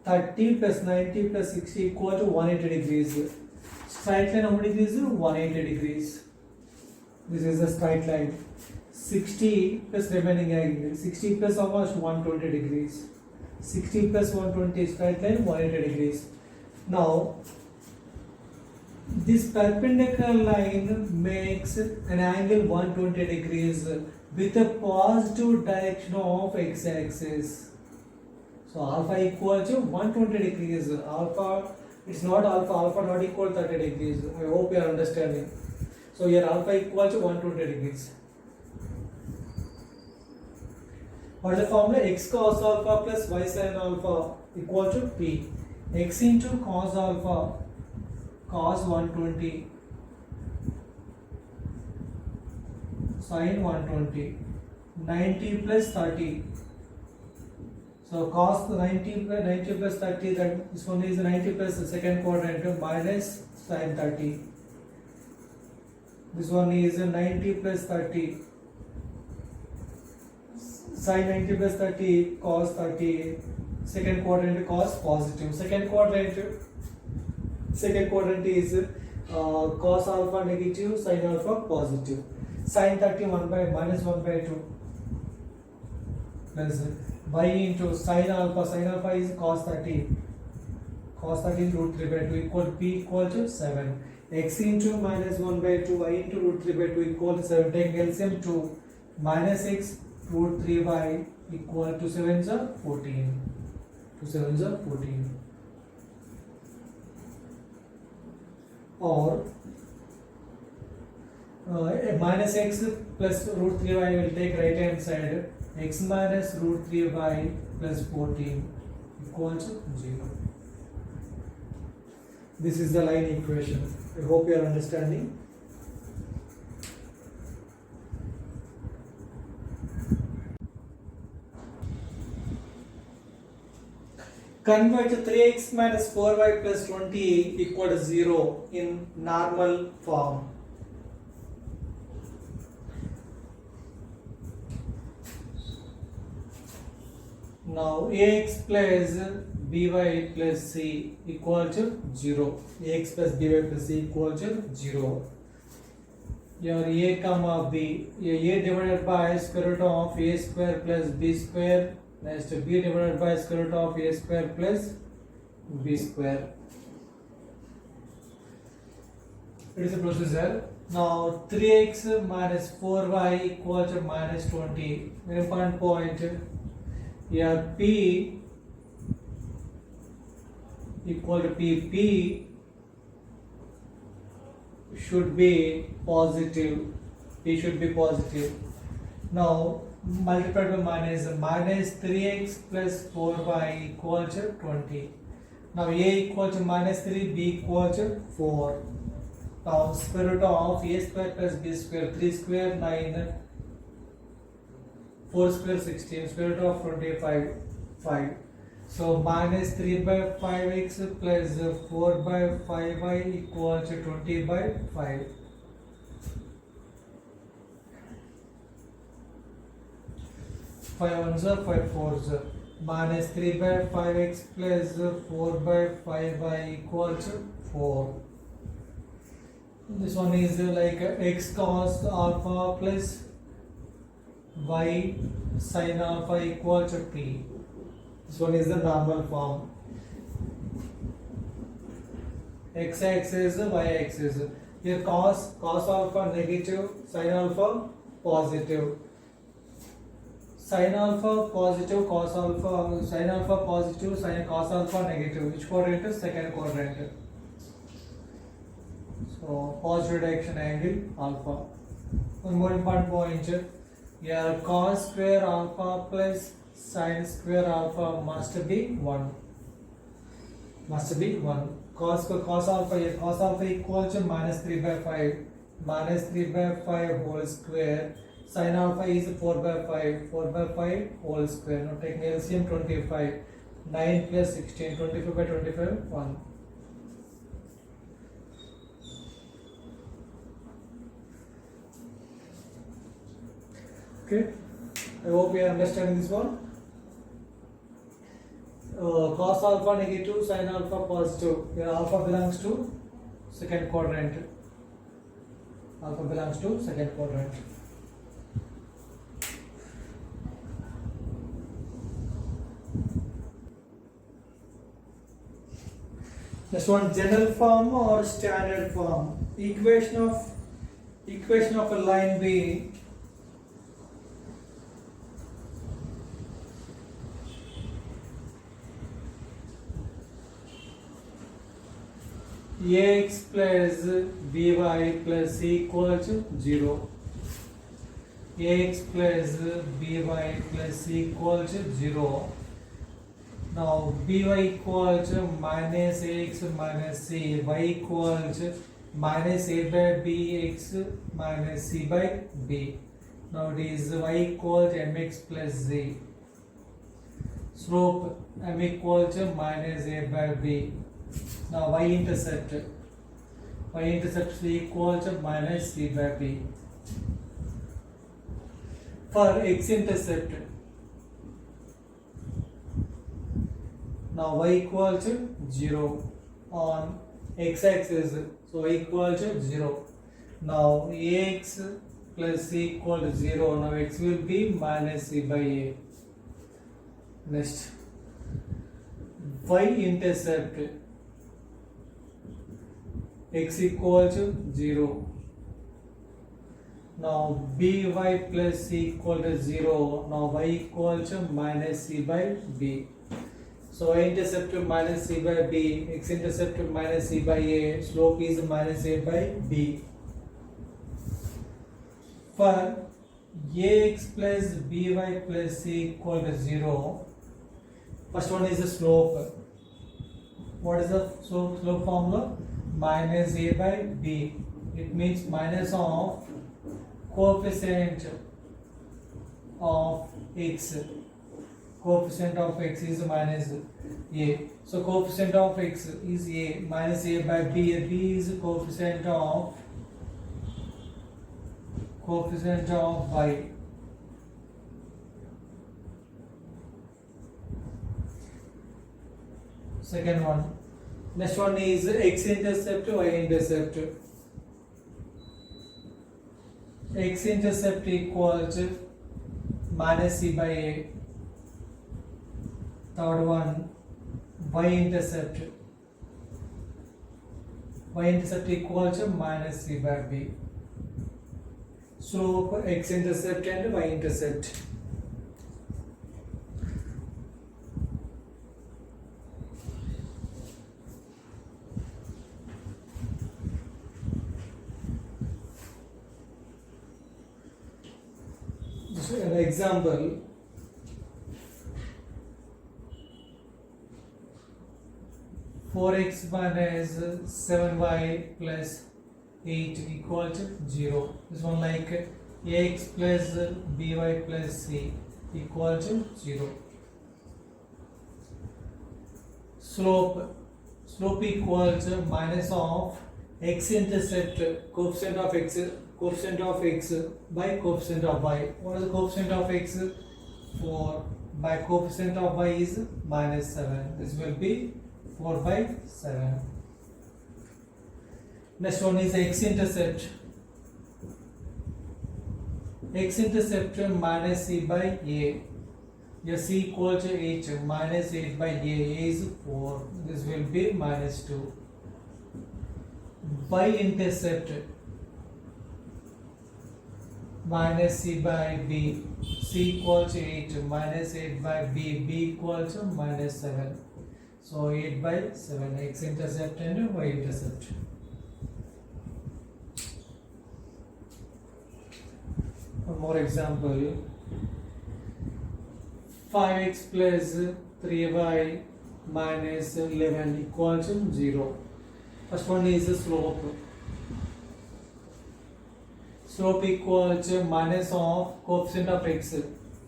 30 plus 90 plus 60 equal to 180 degrees. Straight line how many degrees? 180 degrees. This is a straight line. 60 plus remaining angle. 60 plus almost 120 degrees. 60 plus 120 straight line 180 degrees. Now this perpendicular line makes an angle 120 degrees with a positive direction of x-axis. So alpha equal to 120 degrees. Alpha, it's not alpha. Alpha not equal to 30 degrees. I hope you are understanding. So here alpha equal to 120 degrees. What is the formula? X cos alpha plus y sin alpha equal to p. X into cos alpha, cos 120, sin 120, 90 plus 30. So cos 90 plus 30, that this one is 90 plus the second quadrant minus sin 30. This one is 90 plus 30. Sin 90 plus 30 cos 30. Second quadrant cos positive. Second quadrant is cos alpha negative, sin alpha positive. Sin 30 1 by minus 1 by 2 plus y into sin alpha is cos 30. Cos 30 root 3 by 2 equal p equal to 7. X into minus 1 by 2 y into root 3 by 2 equal to 7. Take LCM 2 minus x root 3 by equal to 7 is 14. 2 7 is 14. Or minus x plus root 3y will take right hand side. X minus root 3y plus 14 equal to 0. This is the line equation. I hope you are understanding. Convert 3x minus 4y plus 20 equal to 0 in normal form. Now ax plus by plus c equal to 0. Ax plus by plus c equal to 0. Your a comma b. A divided by square root of a square plus b square. Next b divided by square root of a square plus b square. It is a procedure. Now 3x minus 4y equal to minus 20. Very important point. Here p equal to p should be positive. P should be positive. Now multiplied by minus 3x plus 4y equal to 20. Now a equal to minus 3, b equal to 4. Now square root of a square plus b square, 3 square 9, 4 square 16, square root of 25, 5. So minus 3 by 5x plus 4 by 5y equal to 20 by 5. Five ones are 5 fours. Minus 3 by 5x plus 4 by 5y equal to 4. This one is like x cos alpha plus y sin alpha equal to p. This one is the normal form. X axis, y axis. Here cos alpha negative, sin alpha positive. Sin alpha positive, cos alpha, sin alpha positive, sin cos alpha negative. Which quadrant is second quadrant? So positive direction angle alpha. One more important point. Here cos square alpha plus sin square alpha must be 1. Must be 1. Cos alpha here, cos alpha equal to minus 3 by 5. Minus 3 by 5 whole square. Sin alpha is 4 by 5. 4 by 5 whole square. Now taking LCM 25. 9 plus 16. 25 by 25 1. Okay, I hope you are understanding this one. Cos alpha negative, sin alpha positive. Here alpha belongs to second quadrant. Alpha belongs to second quadrant. Next one, general form or standard form. Equation of a line B. Ax plus by plus c equal to 0. Ax plus by plus c equal to 0. Now by equal to minus ax minus c, y equal to minus a by bx minus c by b. Now it is y equal to mx plus z. Slope m equal to minus a by b. Now y intercept y-intercept is equal to minus c by b. For x-intercept, now y equal to 0 on x-axis, so y equal to 0. Now ax plus c equal to 0. Now x will be minus c by a. Next, y-intercept, x equal to 0. Now by plus c equal to 0. Now y equal to minus c by b. So y-intercept minus c by b, x-intercept minus c by a, slope is minus a by b. For ax plus by plus c equal to 0, first one is the slope. What is the slope formula? Minus a by b. It means minus of coefficient of x. Coefficient of x is minus a. So coefficient of x is a, minus a by b. B is coefficient of y. Second one. Next one is x-intercept, y-intercept. X-intercept equal to minus c by a. Third one, y-intercept. Y-intercept equal to minus c by b. Slope x-intercept and y-intercept. So an example, four x minus 7y plus 8 equal to 0. This one like ax plus by plus c equal to 0. Slope equal to minus of x-intercept, coefficient of x by coefficient of y. What is the coefficient of x? 4 by coefficient of y is minus 7. This will be 4 by 7. Next one is x-intercept. X-intercept minus c by a. Your c equal to 8. Minus 8 by a is 4. This will be minus 2. Y-intercept minus c by b. C equal to 8. Minus 8 by b. B equal to minus 7. So 8 by 7. X-intercept and y-intercept. One more example. 5x plus 3y minus 11 equal to 0. First one is the slope. Slope equal to minus of coefficient of x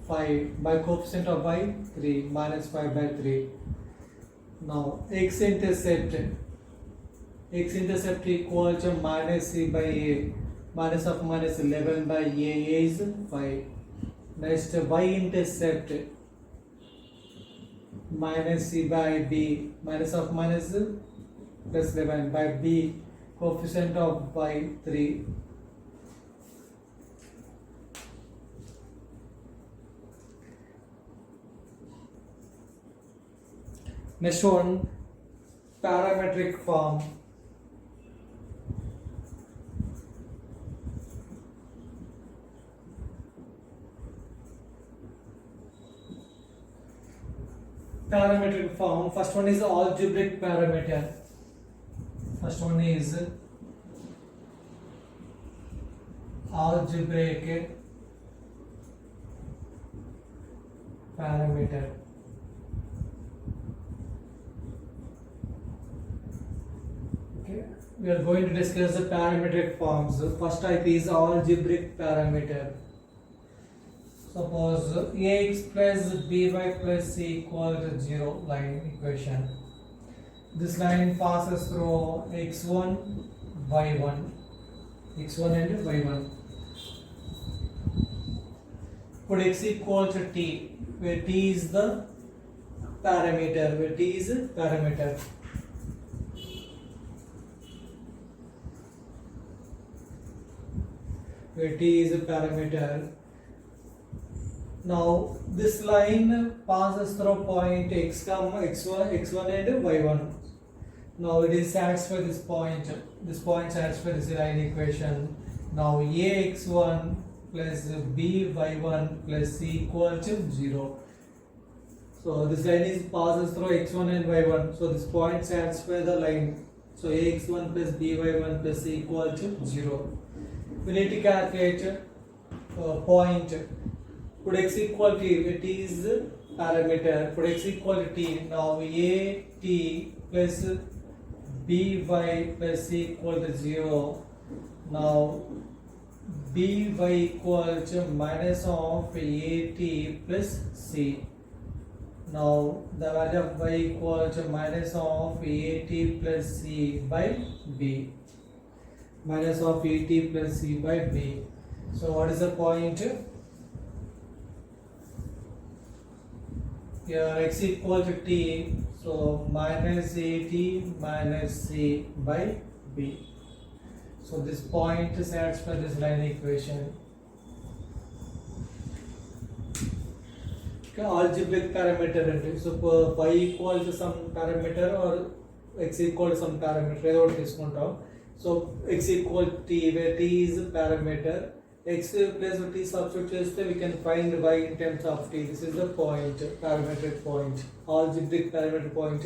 5 by coefficient of y 3, minus 5 by 3. Now x-intercept equal to minus c by a. Minus of minus 11 by a is 5. Next y-intercept minus c by b. Minus of minus plus 11 by b. Coefficient of y 3. Next one, parametric form. Parametric form. First one is algebraic parameter. First one is algebraic parameter. Okay, we are going to discuss the parametric forms. The first type is algebraic parameter. Suppose ax plus by plus c equal to 0 line equation. This line passes through x1, y1, x1 and y1. Put x equal to t, where t is the parameter, where t is parameter. Where t is a parameter. Now this line passes through point x, x1 and y1. Now it is satisfied this point. This point satisfies this line equation. Now ax1 plus by1 plus c equal to 0. So this line is passes through x1 and y1. So this point satisfies the line. So ax1 plus by1 plus c equal to 0. We need to calculate point. Put x equal to t, where t is parameter. Put x equal to t. Now a t plus by plus c equal to 0. Now by equal to minus of at plus c. Now the value of y equal to minus of at plus c by b. Minus of at plus c by b. So what is the point? Here x equal to t, so minus at minus c by b. So this point satisfies this line equation. Algebraic parameter and so y equal to some parameter or x equal to some parameter ఏదో ఒకటి తీసుకుంటాం. So x equal to t, where t is a parameter, x plus t substitute చేస్తే we can find y in terms of t. This is the point, parametric point, algebraic parameter point,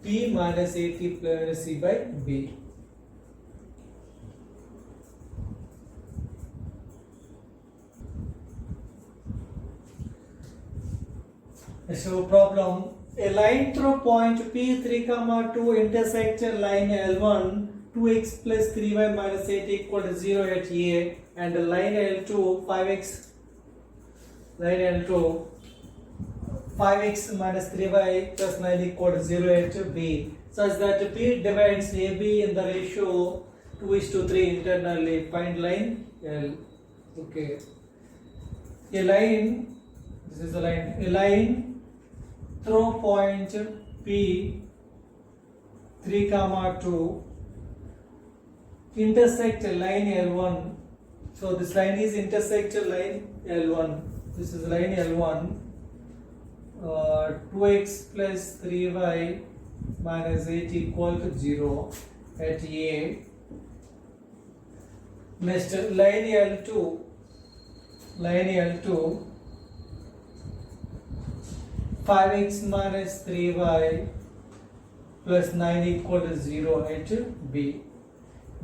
t minus at plus c by b. So problem, a line through point P3, 2 intersects line L1, 2x plus 3y minus 8 equal to 0 at A, and line L2, 5x, line L2, 5x minus 3y plus 9 equal to 0 at B, such that P divides AB in the ratio 2:3 internally. Find line L. Okay. A line, this is the line, a line through point P 3, 2 intersect line L1. So this line is intersect line L1. This is line L1. 2x plus 3y minus 8 equal to 0 at A. Next line L2. Line L2. 5x minus 3y plus 9 equal to 0 at B.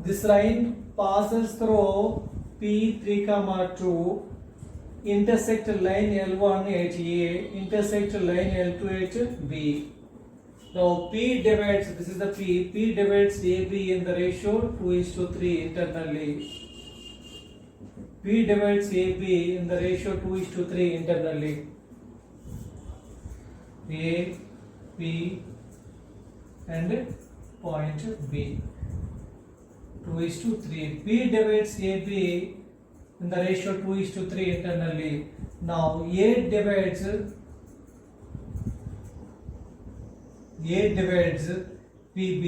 This line passes through P3, 2, intersect line L1 at A, intersect line L2 at B. Now P divides, this is the P divides AB in the ratio 2:3 internally. P divides AB in the ratio 2:3 internally. A, P and point B. 2:3. P divides AB in the ratio 2:3 internally. Now A divides PB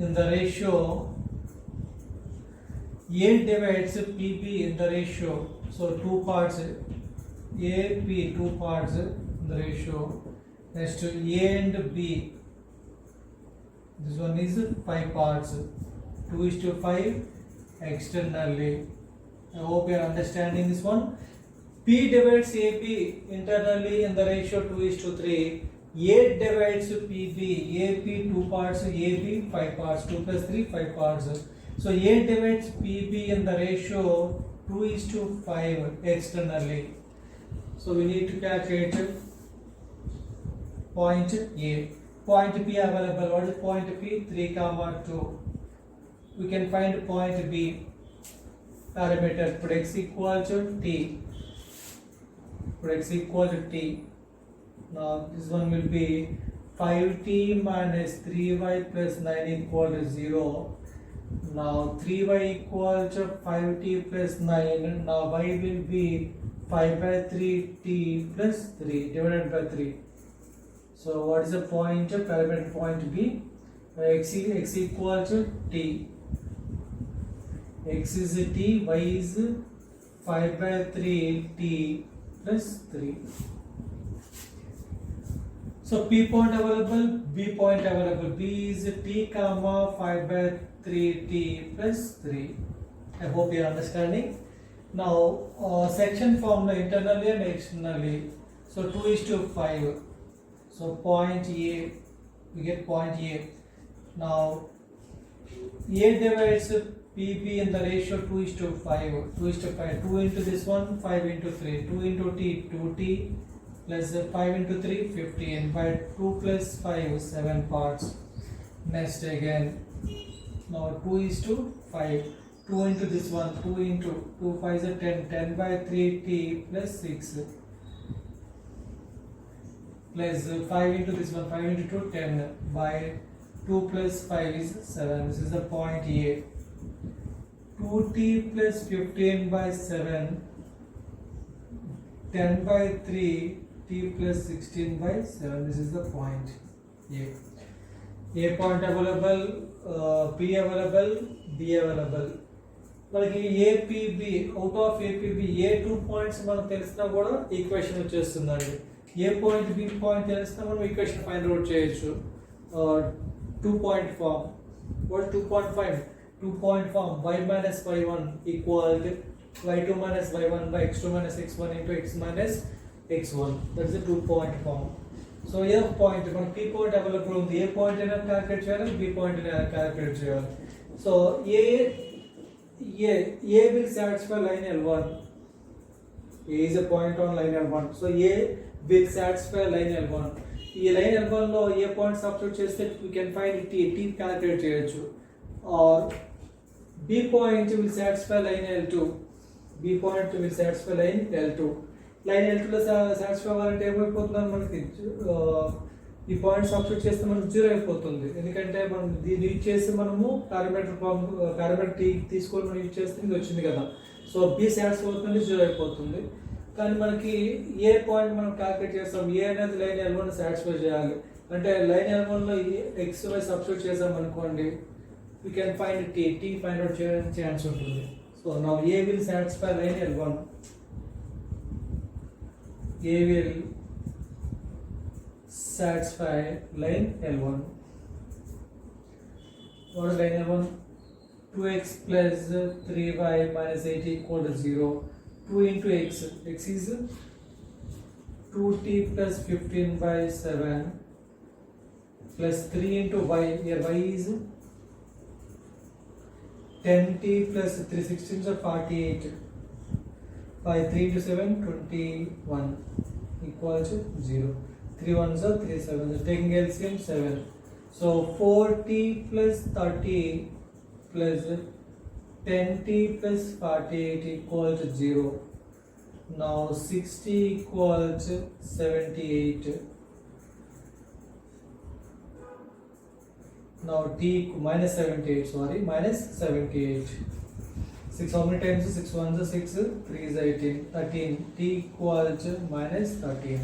in the ratio. A divides PB in the ratio. So two parts. A, P, two parts in the ratio. Next to A and B. This one is 5 parts. 2:5 externally. I hope you are understanding this one. P divides AB internally in the ratio 2:3. A divides PB. AP 2 parts. AB 5 parts. 2 plus 3 5 parts. So A divides PB in the ratio 2:5 externally. So we need to calculate point A. Point B available. What is point P? 3, 2. We can find point B parameter. Put x equal to t. Put x equal to t. Now this one will be 5t minus 3y plus 9 equal to 0. Now 3y equal to 5t plus 9. Now y will be 5 by 3t plus 3 divided by 3. So what is the point? Parameter point B. X equal to t. X is t, y is 5 by 3 t plus 3. So P point available, B point available. B is t comma 5 by 3 t plus 3. I hope you are understanding. Now section formula internally and externally. So 2:5. So point A, we get point A. Now A divides PB in the ratio 2:5. 2:5. 2 into this one, 5 into 3. 2 into t, 2t plus 5 into 3, 15. By 2 plus 5, 7 parts. Next again. Now 2:5. 2 into this one, 2 into 2 5 is 10. 10 by 3t plus 6. Plus 5 into this one, 5 into 2, 10. By 2 plus 5 is 7. This is the point A. 2t plus 15 by 7. 10 by 3 t plus 16 by 7. This is the point A. A point available, P available, B available. మనకి APB out of APB A 2 points మనకు తెలిసినా కూడా equation వచ్చేస్తుందండి. ఏ point B point తెలిసినా మనం equation find out చేయొచ్చు. 2 point form. What 2.5? 2 point form y minus y1 equal to y2 minus y1 by x2 minus x1 into x minus x1. That is the 2 point form. So A point మనకి p point available ఉంది. ఏ point అయినా calculate చేయాలి, b point అయినా calculate చేయాలి. So A will satisfy line L1. A is a point on line L1. So A will satisfy line L1. ఈ line L1 లో ఏ point substitute చేస్తే we can find t calculate చేయొచ్చు. Or B point will satisfy line L2. B point will satisfy line L2. Line L2 లో satisfy అవ్వాలంటే ఏమైపోతుందని మనకి ఈ point substitute చేస్తే మనకు 0 అయిపోతుంది. ఎందుకంటే మనం దీన్ని యూజ్ చేసి మనము పారామీటర్ టీ తీసుకొని మనం యూజ్ చేస్తే ఇది వచ్చింది కదా. సో బి సాటిస్ఫై అవుతుంది, 0 అయిపోతుంది. కానీ మనకి ఏ పాయింట్ మనం క్యాలిక్యులేట్ చేస్తాం, ఏ అనేది లైన్ L1 సాటిస్ఫై చేయాలి అంటే లైన్ L1 లో ఎక్స్ వై సబ్స్టిట్యూట్ చేసాం అనుకోండి, we can find t find out చేయడానికి ఛాన్స్ ఉంటుంది. So now A will satisfy line L1. A will satisfy line L1. What is line L1? 2x plus 3y minus 8 equal to 0. 2 into x. X is 2t plus 15 by 7 plus 3 into y. Here y is 10t plus 3 16 are 48. By 3 into 7, 21 equal to 0. 3 1s are 3 7s. Taking LCM 7. So 4t plus 30 plus 10t plus 48 equal to 0. Now 60 equal to 78. Now t minus 78. Sorry, minus 78. 6 how many times? 6 1s are 6. 3 is 18. 13. T equal to minus 13.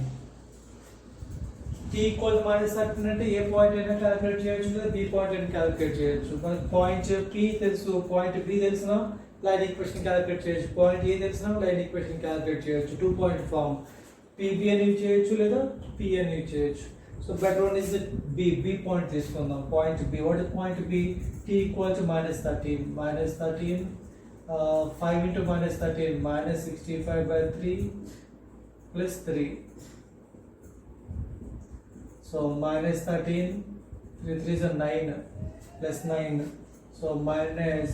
T equal to minus 13 అంటే ఏ point అయినా calculate చేయొచ్చు లేదా B point అయినా calculate చేయొచ్చు. మనకి point P తెలుసు, point B తెలిసినా line equation calculate చేయొచ్చు, పాయింట్ A తెలిసినా లైన్ ఈక్వేషన్ క్యాలిక్యులేట్ చేయొచ్చు. 2 పాయింట్ ఫార్మ్ PB అని యూజ్ చేయొచ్చు లేదా P అని యూజ్ చేయొచ్చు. So better one is B point తీసుకుందాం. Point B. What is point B? T equal to minus 13. Minus 13 5 into minus 13 minus 65 by 3 plus 3. So minus 13, 3 3s are 9 plus 9. So minus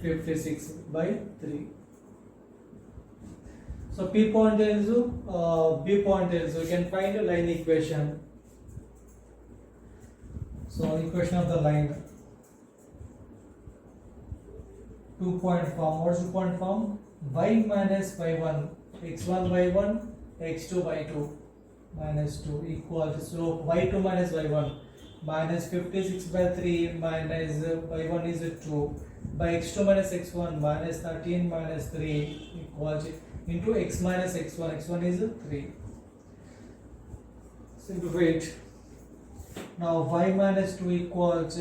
56 by 3. So P point is B point is we can find a line equation. So equation of the line. 2 point form. What is 2 point form? Y minus y1, x1 y1, x2 y2 minus 2 equal to slope y2 minus y1 minus 56 by 3 minus y1 is 2 by x2 minus x1 minus 13 minus 3 equal to into x minus x1 is 3. Simplify it. Now y minus 2 equals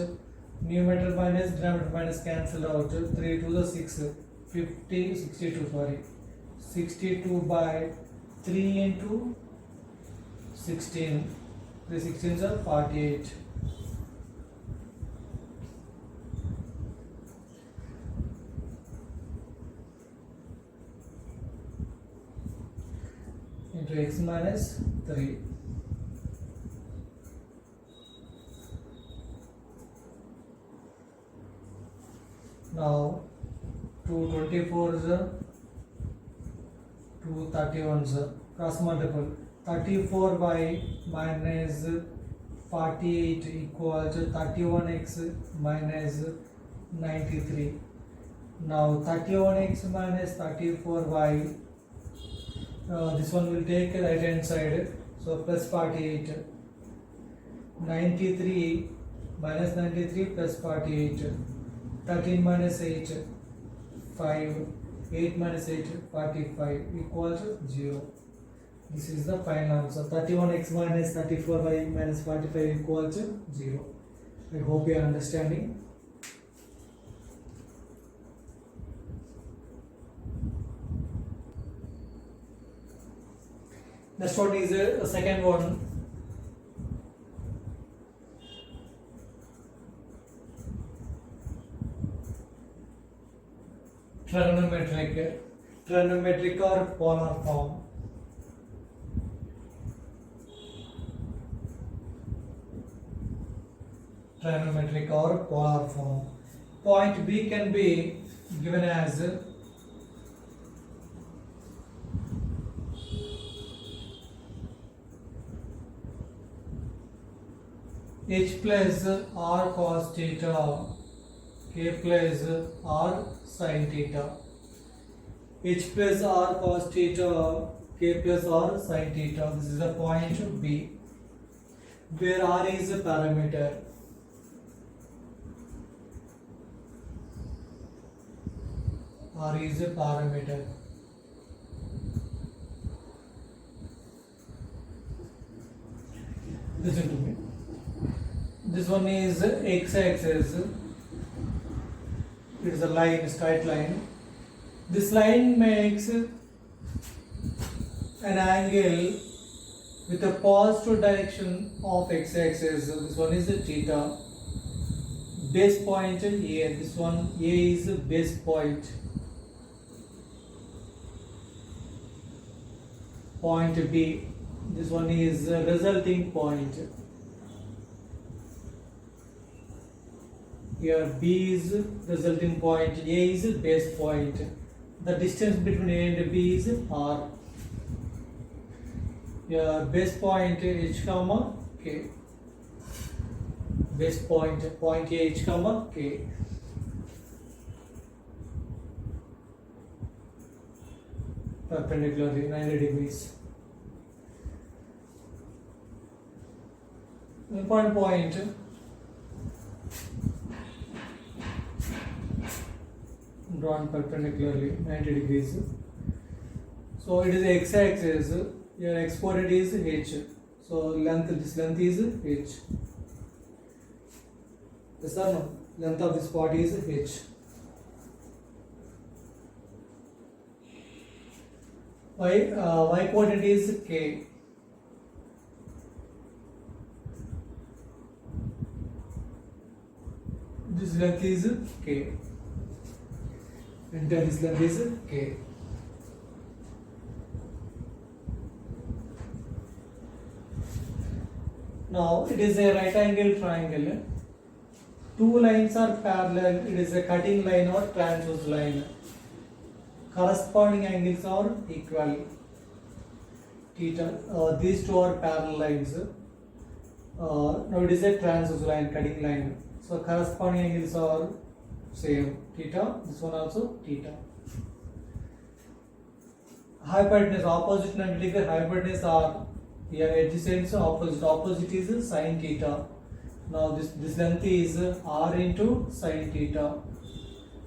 numerator minus denominator minus cancel out 3 to the 6 62 sorry 62 by 3 into 16 3 16s are 48 into x minus 3. Now 2 24s, 2 31s, cross multiple. 34 by minus 48 equals 31x minus 93. Now 31x minus 34 by this one will take right hand side, so plus 48. 93 minus 93 plus 48. 13 minus 8 5. 8 minus 8 45 equals 0. This is the final answer. 31x minus 34y minus 45 equals 0. I hope you are understanding. Next one is a second one. Trigonometric or polar form. Trigonometric or polar form. Point B can be given as h plus r cos theta, k plus r sin theta. H plus r cos theta, k plus r sin theta. This is the point B, where r is a parameter. R is a parameter. Listen to me. This one is x-axis. It is a line, straight line. This line makes an angle with a positive direction of x-axis. This one is a theta. Base point A. This one A is a base point. Point B. This one is a resulting point. Here B is resulting point, A is base point. The distance between A and B is R. Here base point H comma K. Base point H comma K. Perpendicularly 90 degrees. Point drawn perpendicularly 90 degrees. So it is x-axis. Your x coordinate is h. So this length is h. Yes or no? Length of this part is h. Y coordinate is k. This length is k. Entire this length is k. Now it is a right angle triangle. Two lines are parallel. It is a cutting line or transverse line. Corresponding angles are equal. Theta. These two are parallel lines. Now it is a transverse line, cutting line. So corresponding angles are same. Theta. This one also theta. Hypotenuse, opposite 90 degree hypotenuse are Here adjacent, so opposite is sin theta. Now this length is r into sin theta.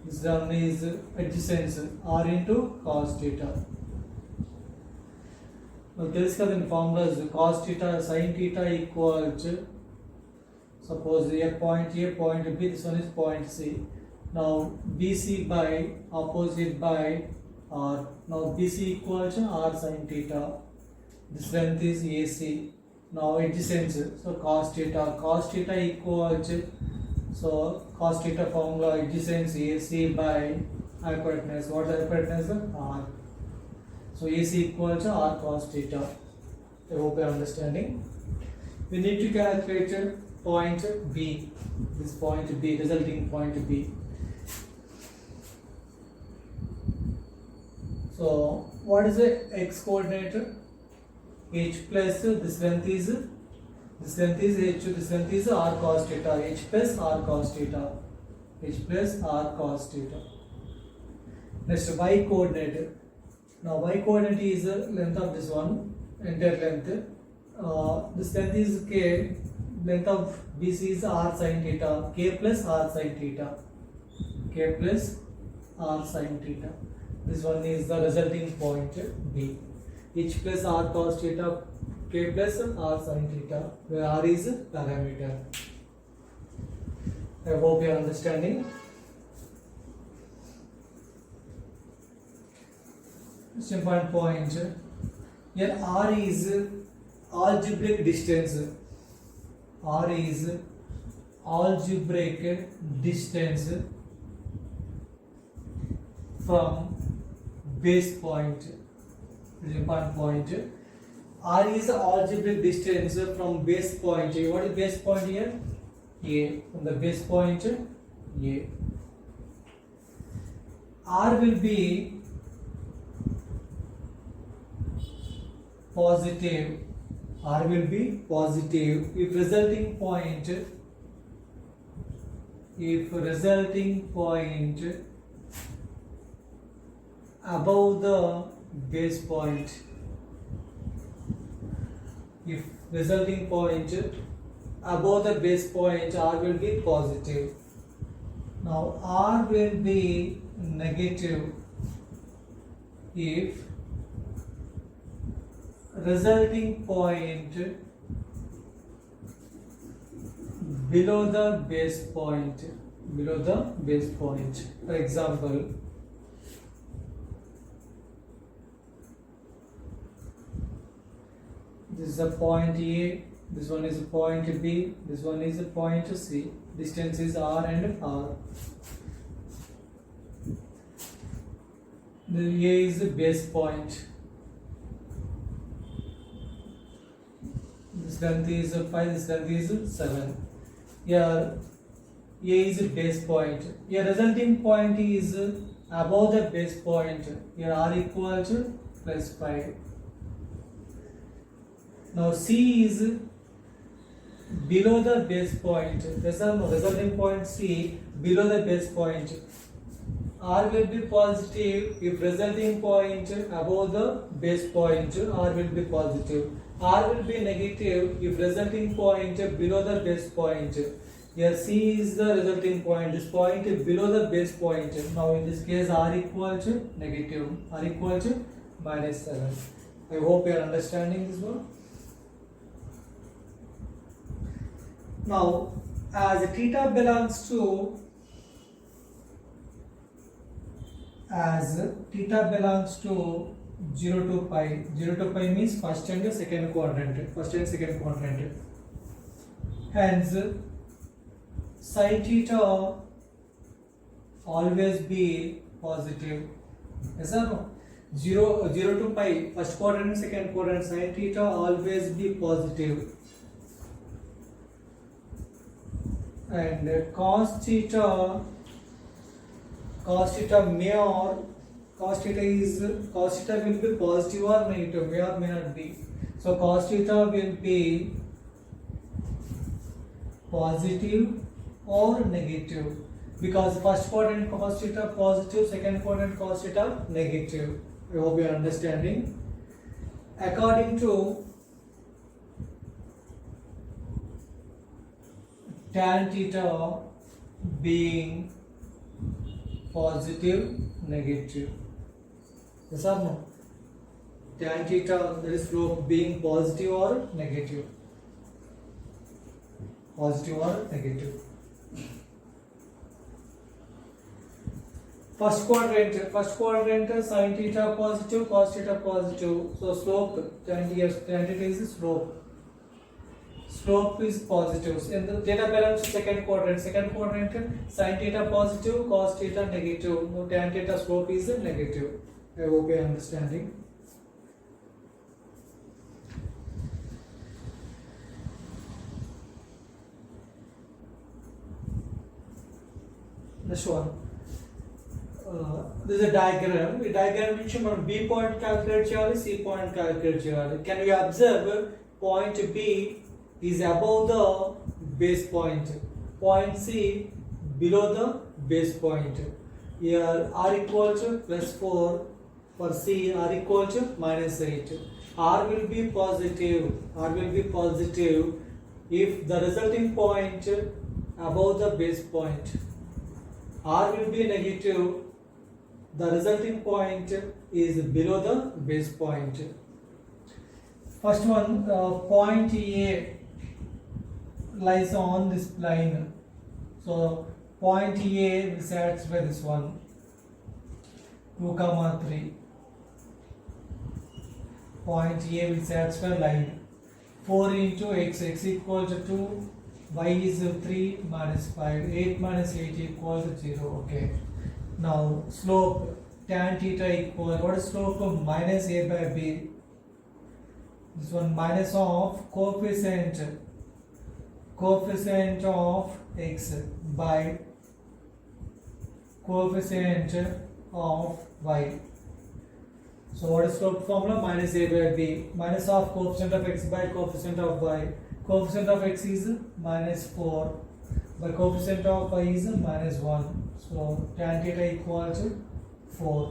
This one is adjacent, r into cos theta. Now తెలుసు కదండి formulas cos theta sin theta equals, suppose here point A, point B, this one is point C. Now BC by opposite by R. Now BC equals R sin theta. This length is AC. Now adjacent, so cos theta equals, so cos theta formula adjacent AC by hypotenuse. What is hypotenuse? R. So AC equals to R cos theta. I hope you are understanding. We need to calculate point B. This point B, resulting point B. So what is the x coordinate? H plus this length is H. This length is R cos theta. H plus R cos theta. H plus R cos theta. Next y coordinate. Now y coordinate is the length of this one, entire length. This length is k. Length of BC is R sin theta. K plus R sin theta. K plus R sin theta. This one is the resulting point B. H plus R cos theta, K plus R sin theta, where R is parameter. I hope you are understanding. Important point. Here R is algebraic distance. R is algebraic distance from base point. Important point. R is algebraic distance from base point. What is base point here? A. From the base point A. R will be positive. R will be positive if resulting point above the base point. If resulting point above the base point, R will be positive. Now R will be negative if resulting point below the base point. For example, this is a point A, this one is a point B, this one is a point C. Distance is R and R. The A is the base point. This length is 5, this length is 7. Here A is a base point. Here resulting point is above the base point. Here R equals to plus 5. Now C is below the base point. This is resulting point C below the base point. R will be positive if resulting point above the base point. R will be positive. R will be negative if resulting point below the base point. Here C is the resulting point. This point is below the base point. Now in this case R equals to negative. R equals to -7. I hope you are understanding this one. Now as theta belongs to 0 to pi. 0 to pi means first and second quadrant. Hence sin theta always be positive. Yes or no? 0 to pi, first quadrant, second quadrant, sin theta always be positive. And cos theta may or cos theta will be positive or negative, may or may not be. So cos theta will be positive or negative, because first quadrant cos theta positive, second quadrant cos theta negative. I hope you are understanding. According to tan theta being positive, negative. Yes or no? Tan theta, that is slope, being positive or negative. Positive or negative. First quadrant sin theta positive, cos theta positive. So slope, tan theta is slope. Slope is positive. And the theta belongs to second quadrant. Second quadrant, sin theta positive, cos theta negative. No, tan theta slope is negative. I hope you are understanding. Next one. This is a diagram. A diagram which మనం B point calculate చేయాలి, C point calculate చేయాలి. Can we observe point B is above the base point, point C below the base point. Here R equal to +4, for C R equal to -8. R will be positive. R will be positive if the resulting point above the base point. R will be negative. The resulting point is below the base point. First one, point A lies on this line. So point A will satisfy this one. 2, 3. Point A will satisfy line. 4 into x, x equal to 2. Y is 3 minus 5. 8 minus 8 equals 0. Okay. Now slope tan theta equal, what is slope of minus a by b? This one minus of coefficient of x by coefficient of y. So what is slope formula? Minus a by b. Minus of coefficient of x by coefficient of y. Coefficient of x is -4 by coefficient of y is -1. So tan theta equal to 4.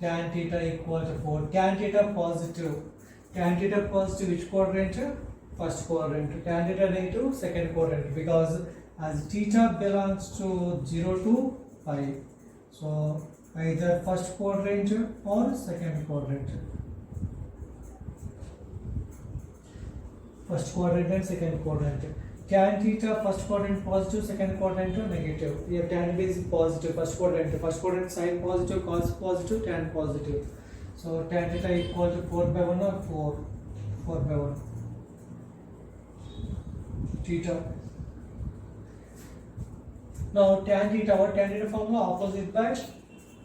Tan theta equal to 4. Tan theta positive. Tan theta positive, which quadrant? First quadrant. Tan theta negative, second quadrant. Because as theta belongs to 0 to pi. So either first quadrant or second quadrant. First quadrant and second quadrant. Tan theta first quadrant positive, second quadrant negative. Here tan is positive, first quadrant sin positive, cos positive, tan positive. So tan theta equal to 4 by 1 or 4 by 1 theta. Now tan theta, what tan theta formula? Opposite by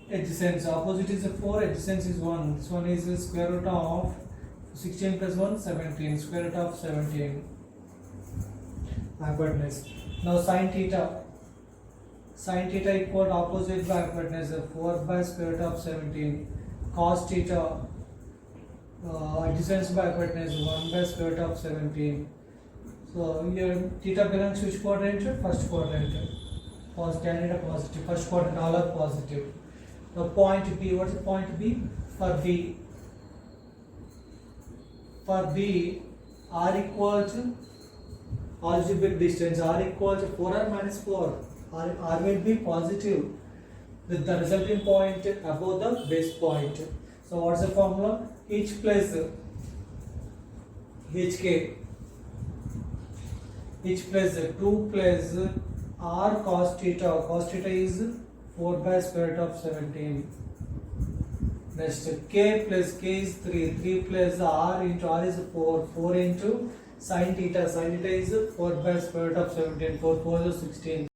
adjacent. Opposite is 4, adjacent is 1. This one is the square root of 16 plus 1, 17. Square root of 17. Hypotenuse. Now sin theta equal to opposite by hypotenuse, 4 by square root of 17. Cos theta adjacent by hypotenuse, 1 by square root of 17. So here theta belongs to which quadrant? First quadrant. Tan theta positive. First quadrant, all are positive. Now point B. What is point B? For B, R equal to algebraic distance. R equal to 4 or minus 4. R will be positive with the resulting point above the base point. So what's the formula? H plus HK. H plus 2 plus R cos theta. Cos theta is 4 by square root of 17. Next, K plus K is 3. 3 plus R into R is 4. 4 into sin theta. Sin theta is 4 by square root of 17. 4 4 is 16.